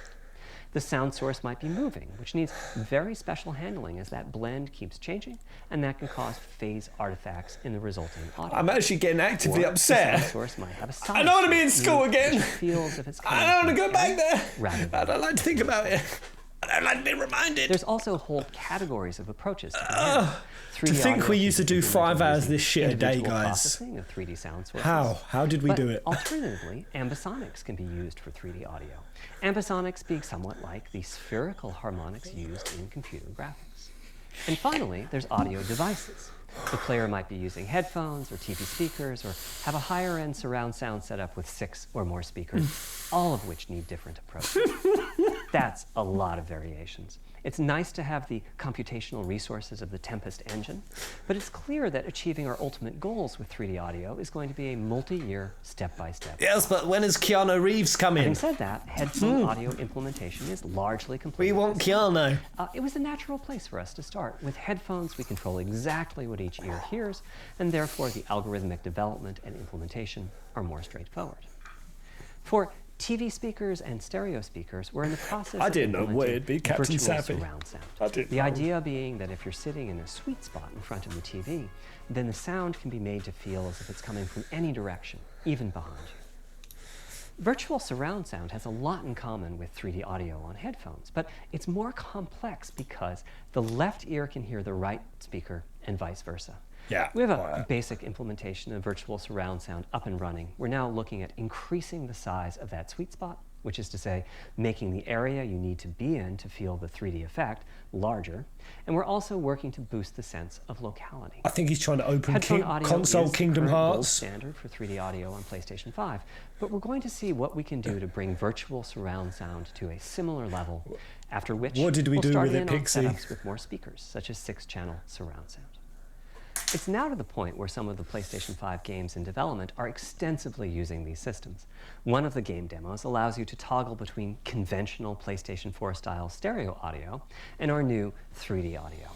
[SPEAKER 3] The sound source might be moving, which needs very special handling as that blend keeps changing, and that can cause phase artifacts in the resulting audio.
[SPEAKER 1] I'm actually getting actively upset.
[SPEAKER 3] The sound source might have a
[SPEAKER 1] I don't want to be in school again.
[SPEAKER 3] Feels if it's
[SPEAKER 1] I don't want to go back there. I don't like to think about it. I don't like to be reminded.
[SPEAKER 3] There's also whole categories of approaches
[SPEAKER 1] to think we used to do 5 hours this shit a day, guys.
[SPEAKER 3] Processing of 3D sound sources.
[SPEAKER 1] How did we do it?
[SPEAKER 3] Alternatively, ambisonics can be used for 3D audio. Ambisonics being somewhat like the spherical harmonics used in computer graphics. And finally, there's audio devices. The player might be using headphones or TV speakers, or have a higher-end surround sound setup with 6 or more speakers, all of which need different approaches. That's a lot of variations. It's nice to have the computational resources of the Tempest engine, but it's clear that achieving our ultimate goals with 3D audio is going to be a multi-year, step-by-step.
[SPEAKER 1] Yes, but when is Keanu Reeves coming?
[SPEAKER 3] Having said that, headphone audio implementation is largely complete.
[SPEAKER 1] We want Keanu.
[SPEAKER 3] It was a natural place for us to start. With headphones, we control exactly what each ear hears, and therefore the algorithmic development and implementation are more straightforward. For TV speakers and stereo speakers, we're in the process
[SPEAKER 1] I didn't know what it'd be, Captain
[SPEAKER 3] virtual
[SPEAKER 1] Savvy.
[SPEAKER 3] surround sound.
[SPEAKER 1] I didn't
[SPEAKER 3] The
[SPEAKER 1] know.
[SPEAKER 3] idea being that if you're sitting in a sweet spot in front of the TV, then the sound can be made to feel as if it's coming from any direction, even behind you. Virtual surround sound has a lot in common with 3D audio on headphones, but it's more complex because the left ear can hear the right speaker and vice versa.
[SPEAKER 1] Yeah.
[SPEAKER 3] We have a basic implementation of virtual surround sound up and running. We're now looking at increasing the size of that sweet spot, which is to say, making the area you need to be in to feel the 3D effect larger. And we're also working to boost the sense of locality.
[SPEAKER 1] I think he's trying to open
[SPEAKER 3] Audio
[SPEAKER 1] console
[SPEAKER 3] is
[SPEAKER 1] Kingdom
[SPEAKER 3] the current gold
[SPEAKER 1] Hearts.
[SPEAKER 3] standard for 3D audio on PlayStation 5, but we're going to see what we can do to bring virtual surround sound to a similar level, after which
[SPEAKER 1] What did we
[SPEAKER 3] we'll
[SPEAKER 1] do
[SPEAKER 3] start
[SPEAKER 1] with it,
[SPEAKER 3] in on
[SPEAKER 1] Pixie?
[SPEAKER 3] setups with more speakers, such as 6-channel surround sound. It's now to the point where some of the PlayStation 5 games in development are extensively using these systems. One of the game demos allows you to toggle between conventional PlayStation 4 style stereo audio and our new 3D audio.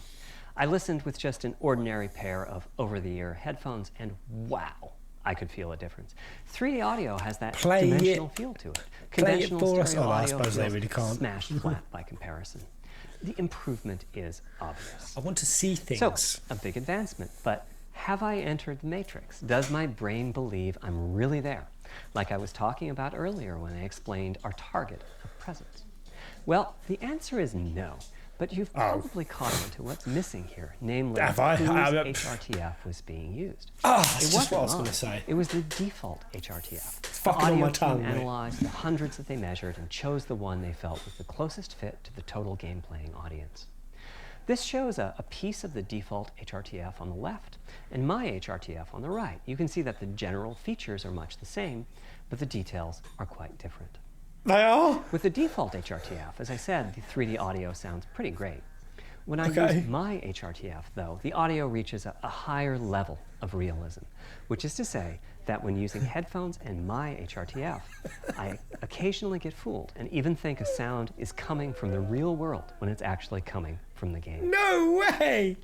[SPEAKER 3] I listened with just an ordinary pair of over-the-ear headphones, and wow, I could feel a difference. 3D audio has that dimensional feel to it. Conventional stereo audio feels smashed flat by comparison. The improvement is obvious.
[SPEAKER 1] I want to see things.
[SPEAKER 3] So, a big advancement, but have I entered the matrix? Does my brain believe I'm really there? Like I was talking about earlier when I explained our target of presence. Well, the answer is no, but you've probably caught on to what's missing here, namely whose HRTF was being used.
[SPEAKER 1] That's just what I was going to say.
[SPEAKER 3] It was the default HRTF.
[SPEAKER 1] Fucking on my tongue, mate.
[SPEAKER 3] Analyzed the hundreds that they measured and chose the one they felt was the closest fit to the total game playing audience. This shows a piece of the default HRTF on the left and my HRTF on the right. You can see that the general features are much the same, but the details are quite different.
[SPEAKER 1] They are?
[SPEAKER 3] With the default HRTF, as I said, the 3D audio sounds pretty great. When I use my HRTF, though, the audio reaches a higher level of realism, which is to say that when using headphones and my HRTF, I occasionally get fooled and even think a sound is coming from the real world when it's actually coming from the game.
[SPEAKER 1] No way!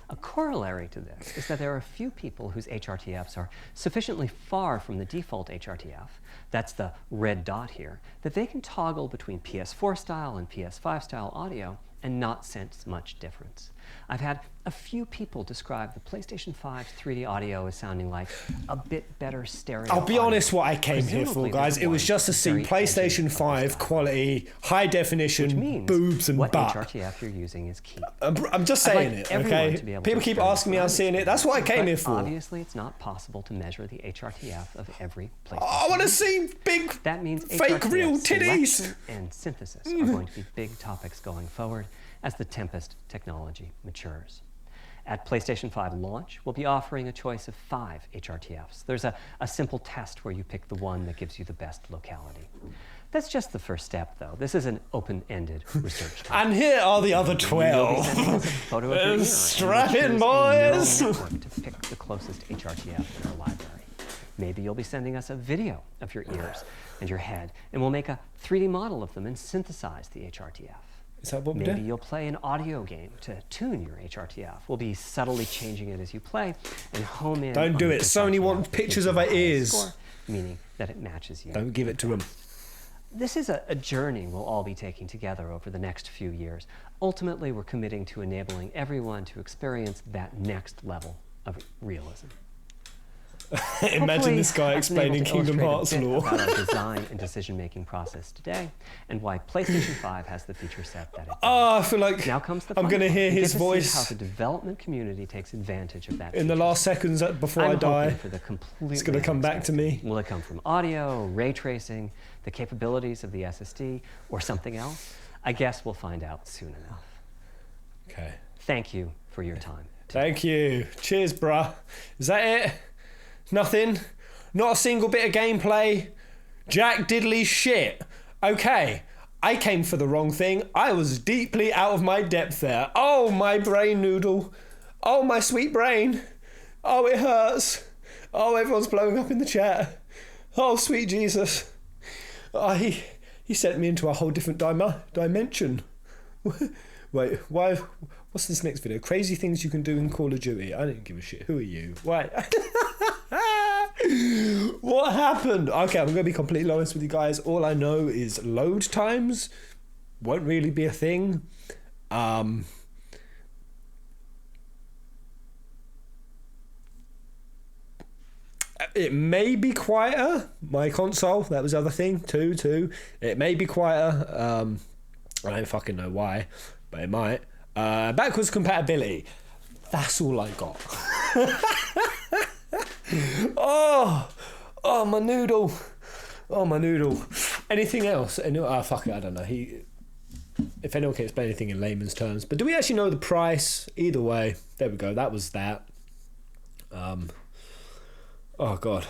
[SPEAKER 3] A corollary to this is that there are a few people whose HRTFs are sufficiently far from the default HRTF, that's the red dot here, that they can toggle between PS4 style and PS5 style audio and not sense much difference. I've had a few people describe the PlayStation 5's 3D audio as sounding like a bit better stereo.
[SPEAKER 1] I'll be honest, what I came here for, guys, it was just to see PlayStation 5 quality, high definition, boobs and
[SPEAKER 3] what
[SPEAKER 1] butt.
[SPEAKER 3] HRTF you're using is key.
[SPEAKER 1] I'm just saying it, okay? People keep asking me, I'm seeing it. That's what I came here for.
[SPEAKER 3] Obviously, it's not possible to measure the HRTF of every PlayStation.
[SPEAKER 1] I want to see big,
[SPEAKER 3] that means
[SPEAKER 1] fake real titties.
[SPEAKER 3] Selection and synthesis are going to be big topics going forward as the Tempest technology matures. At PlayStation 5 launch, we'll be offering a choice of 5 HRTFs. There's a simple test where you pick the one that gives you the best locality. That's just the first step, though. This is an open-ended research.
[SPEAKER 1] And here are the other 12. Strap in, boys!
[SPEAKER 3] To pick the closest HRTF in our library. Maybe you'll be sending us a video of your ears and your head, and we'll make a 3D model of them and synthesize the HRTF.
[SPEAKER 1] Is that what we do?
[SPEAKER 3] Maybe you'll play an audio game to tune your HRTF. We'll be subtly changing it as you play and home in.
[SPEAKER 1] Don't do it. Sony want pictures of our ears.
[SPEAKER 3] Score, meaning that it matches you.
[SPEAKER 1] Don't give it to them.
[SPEAKER 3] This is a journey we'll all be taking together over the next few years. Ultimately, we're committing to enabling everyone to experience that next level of realism.
[SPEAKER 1] Imagine this guy explaining Kingdom Hearts lore.
[SPEAKER 3] About our design and decision-making process today, and why PlayStation 5 has the feature set that it does.
[SPEAKER 1] Oh, I feel like
[SPEAKER 3] now comes the
[SPEAKER 1] I'm going to hear his voice.
[SPEAKER 3] How the development community takes advantage of that.
[SPEAKER 1] In the last seconds before I die,
[SPEAKER 3] for the
[SPEAKER 1] it's going to come back to me.
[SPEAKER 3] Will it come from audio, ray tracing, the capabilities of the SSD, or something else? I guess we'll find out soon enough.
[SPEAKER 1] Okay.
[SPEAKER 3] Thank you for your time.
[SPEAKER 1] Thank you. Cheers, bruh. Is that it? Nothing? Not a single bit of gameplay? Jack diddly shit. Okay, I came for the wrong thing. I was deeply out of my depth there. Oh, my brain noodle. Oh, my sweet brain. Oh, it hurts. Oh, everyone's blowing up in the chat. Oh, sweet Jesus. Oh, he sent me into a whole different dimension. Wait, why? What's this next video? Crazy things you can do in Call of Duty. I didn't give a shit. Who are you? Why? What happened? Okay, I'm going to be completely honest with you guys. All I know is load times won't really be a thing. It may be quieter. My console, that was the other thing. Too. It may be quieter. I don't fucking know why, but it might. Backwards compatibility. That's all I got. Oh, my noodle. Oh, my noodle. Anything else? Fuck it, I don't know. If anyone can explain anything in layman's terms. But do we actually know the price? Either way, there we go. That was that. Oh, God.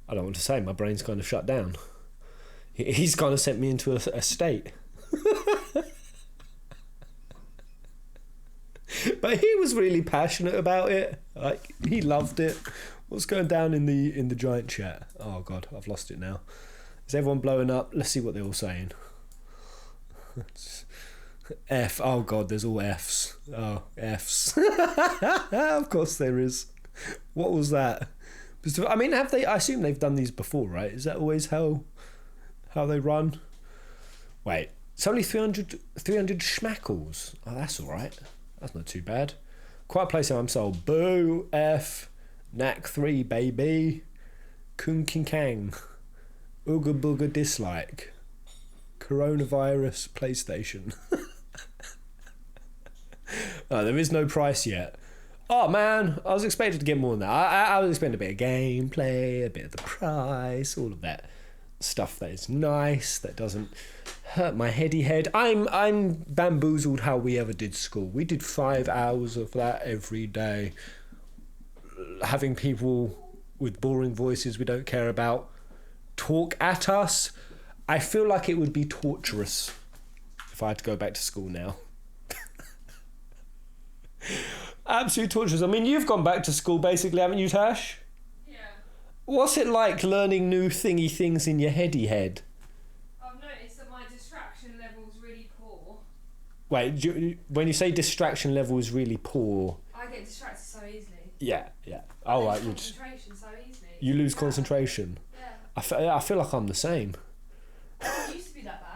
[SPEAKER 1] I don't want to say. My brain's kind of shut down. He's kind of sent me into a state. But he was really passionate about it. Like, he loved it. What's going down in the giant chat? Oh god, I've lost it now. Is everyone blowing up? Let's see what they're all saying. F. Oh god, there's all Fs. Oh, Fs. Of course there is. What was that? I mean, have they? I assume they've done these before, right? Is that always how they run? Wait, it's only 300 schmackles. Oh, that's all right. That's not too bad. Quiet Place I'm sold. Boo. F. Knack 3, baby. Kun King Kang. Ooga Booga dislike. Coronavirus PlayStation. Oh, there is no price yet. Oh man, I was expected to get more than that. I was expecting a bit of gameplay, a bit of the price, all of that stuff that is nice, that doesn't hurt my heady head. I'm bamboozled how we ever did school. We did 5 hours of that every day. Having people with boring voices we don't care about talk at us. I feel like it would be torturous if I had to go back to school now. Absolute torturous. I mean, you've gone back to school basically, haven't you, Tash?
[SPEAKER 4] Yeah.
[SPEAKER 1] What's it like learning new thingy things in your heady head?
[SPEAKER 4] I've noticed that my distraction level's really poor.
[SPEAKER 1] Wait, when you say distraction level is really poor...
[SPEAKER 4] I get distracted so easily.
[SPEAKER 1] Yeah. Oh, right.
[SPEAKER 4] Concentration so easily.
[SPEAKER 1] You lose concentration.
[SPEAKER 4] Yeah.
[SPEAKER 1] I feel like I'm the same.
[SPEAKER 4] It used to be that bad.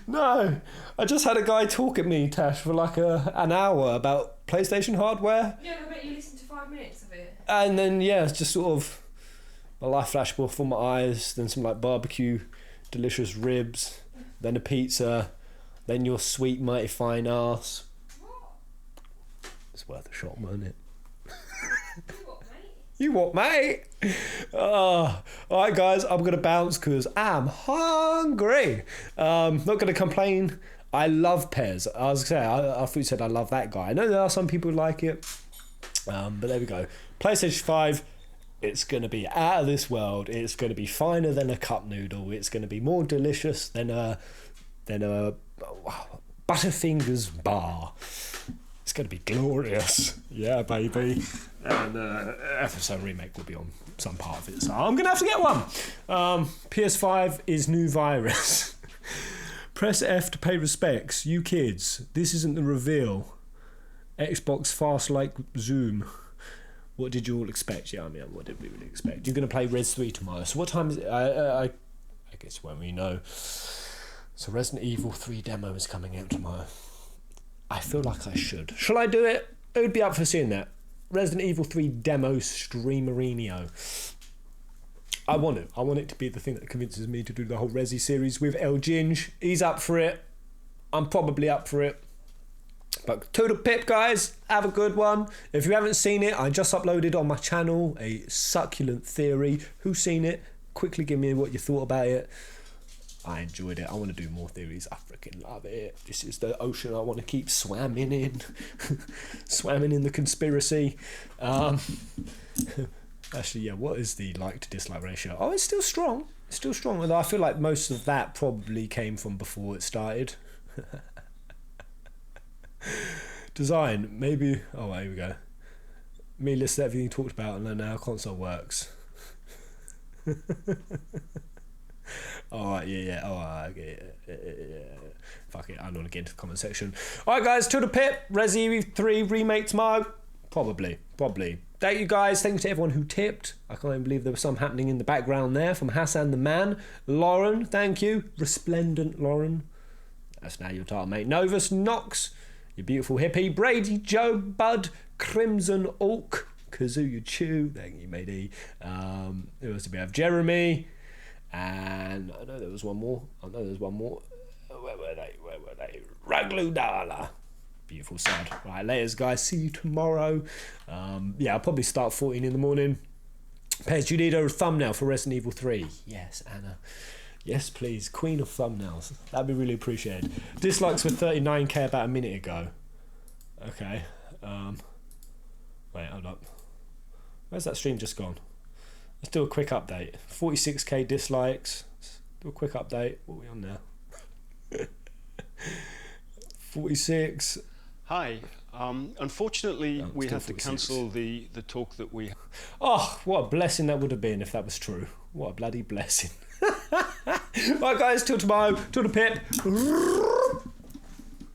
[SPEAKER 1] No, I just had a guy talk at me, Tash, for like an hour about PlayStation hardware.
[SPEAKER 4] Yeah, I bet you listened to 5 minutes of it.
[SPEAKER 1] And then, yeah, it's just sort of... My life flashed before my eyes, then some like barbecue, delicious ribs, then a pizza, then your sweet, mighty fine ass.
[SPEAKER 4] What?
[SPEAKER 1] It's worth a shot, wasn't it?
[SPEAKER 4] You what, mate?
[SPEAKER 1] You what, mate? Oh, all right, guys, I'm going to bounce because I'm hungry. Not going to complain. I love Pez. I was going to say, I thought you said I love that guy. I know there are some people who like it, but there we go. PlayStation 5, it's going to be out of this world. It's going to be finer than a cup noodle. It's going to be more delicious than a Butterfingers bar. It's going to be glorious. Yeah, baby. And FSO Remake will be on some part of it, so I'm going to have to get one. PS5 is new virus. Press F to pay respects. You kids, this isn't the reveal. Xbox fast like Zoom. What did you all expect? Yeah, I mean, what did we really expect? You're going to play Res 3 tomorrow. So what time is it? I guess when we know. So Resident Evil 3 demo is coming out tomorrow. I feel like I should. Shall I do it? Who would be up for seeing that? Resident Evil 3 demo streamerinio. I want it. I want it to be the thing that convinces me to do the whole Resi series with El Ginge. He's up for it. I'm probably up for it. But total pip, guys. Have a good one. If you haven't seen it, I just uploaded on my channel a succulent theory. Who's seen it? Quickly give me what you thought about it. I enjoyed it. I want to do more theories. I freaking love it. This is the ocean I want to keep swimming in. Swimming in the conspiracy. Actually, yeah, what is the like to dislike ratio? Oh, it's still strong. It's still strong. Although I feel like most of that probably came from before it started. Design, maybe. Oh, here we go. Me list everything you talked about and then how console works. Alright, yeah. Alright, yeah. Fuck it, I don't want to get into the comment section. Alright, guys, to the pit. Resi 3 remake tomorrow. Probably. Thank you, guys. Thank you to everyone who tipped. I can't even believe there was some happening in the background there from Hassan the Man. Lauren, thank you. Resplendent Lauren. That's now your title, mate. Novus Knox, you beautiful hippie. Brady, Joe, Bud, Crimson Orc, Kazuya Chew. Thank you, matey. Who else did we have? Jeremy. And I know there was one more. Where were they? Raglu Dala. Beautiful side. Right, laters, guys. See you tomorrow. I'll probably start 14 in the morning. Pez, do you need a thumbnail for Resident Evil 3? Yes, Anna. Yes, please. Queen of thumbnails. That'd be really appreciated. Dislikes were 39k about a minute ago. Okay. Wait, hold up. Where's that stream just gone? Let's do a quick update. 46k dislikes. Let's do a quick update. What are we on now? 46.
[SPEAKER 5] Hi, Unfortunately, we
[SPEAKER 1] still
[SPEAKER 5] had to
[SPEAKER 1] 46.
[SPEAKER 5] cancel the talk that we.
[SPEAKER 1] Oh, what a blessing that would have been if that was true. What a bloody blessing. Right, guys, till tomorrow, till the pit.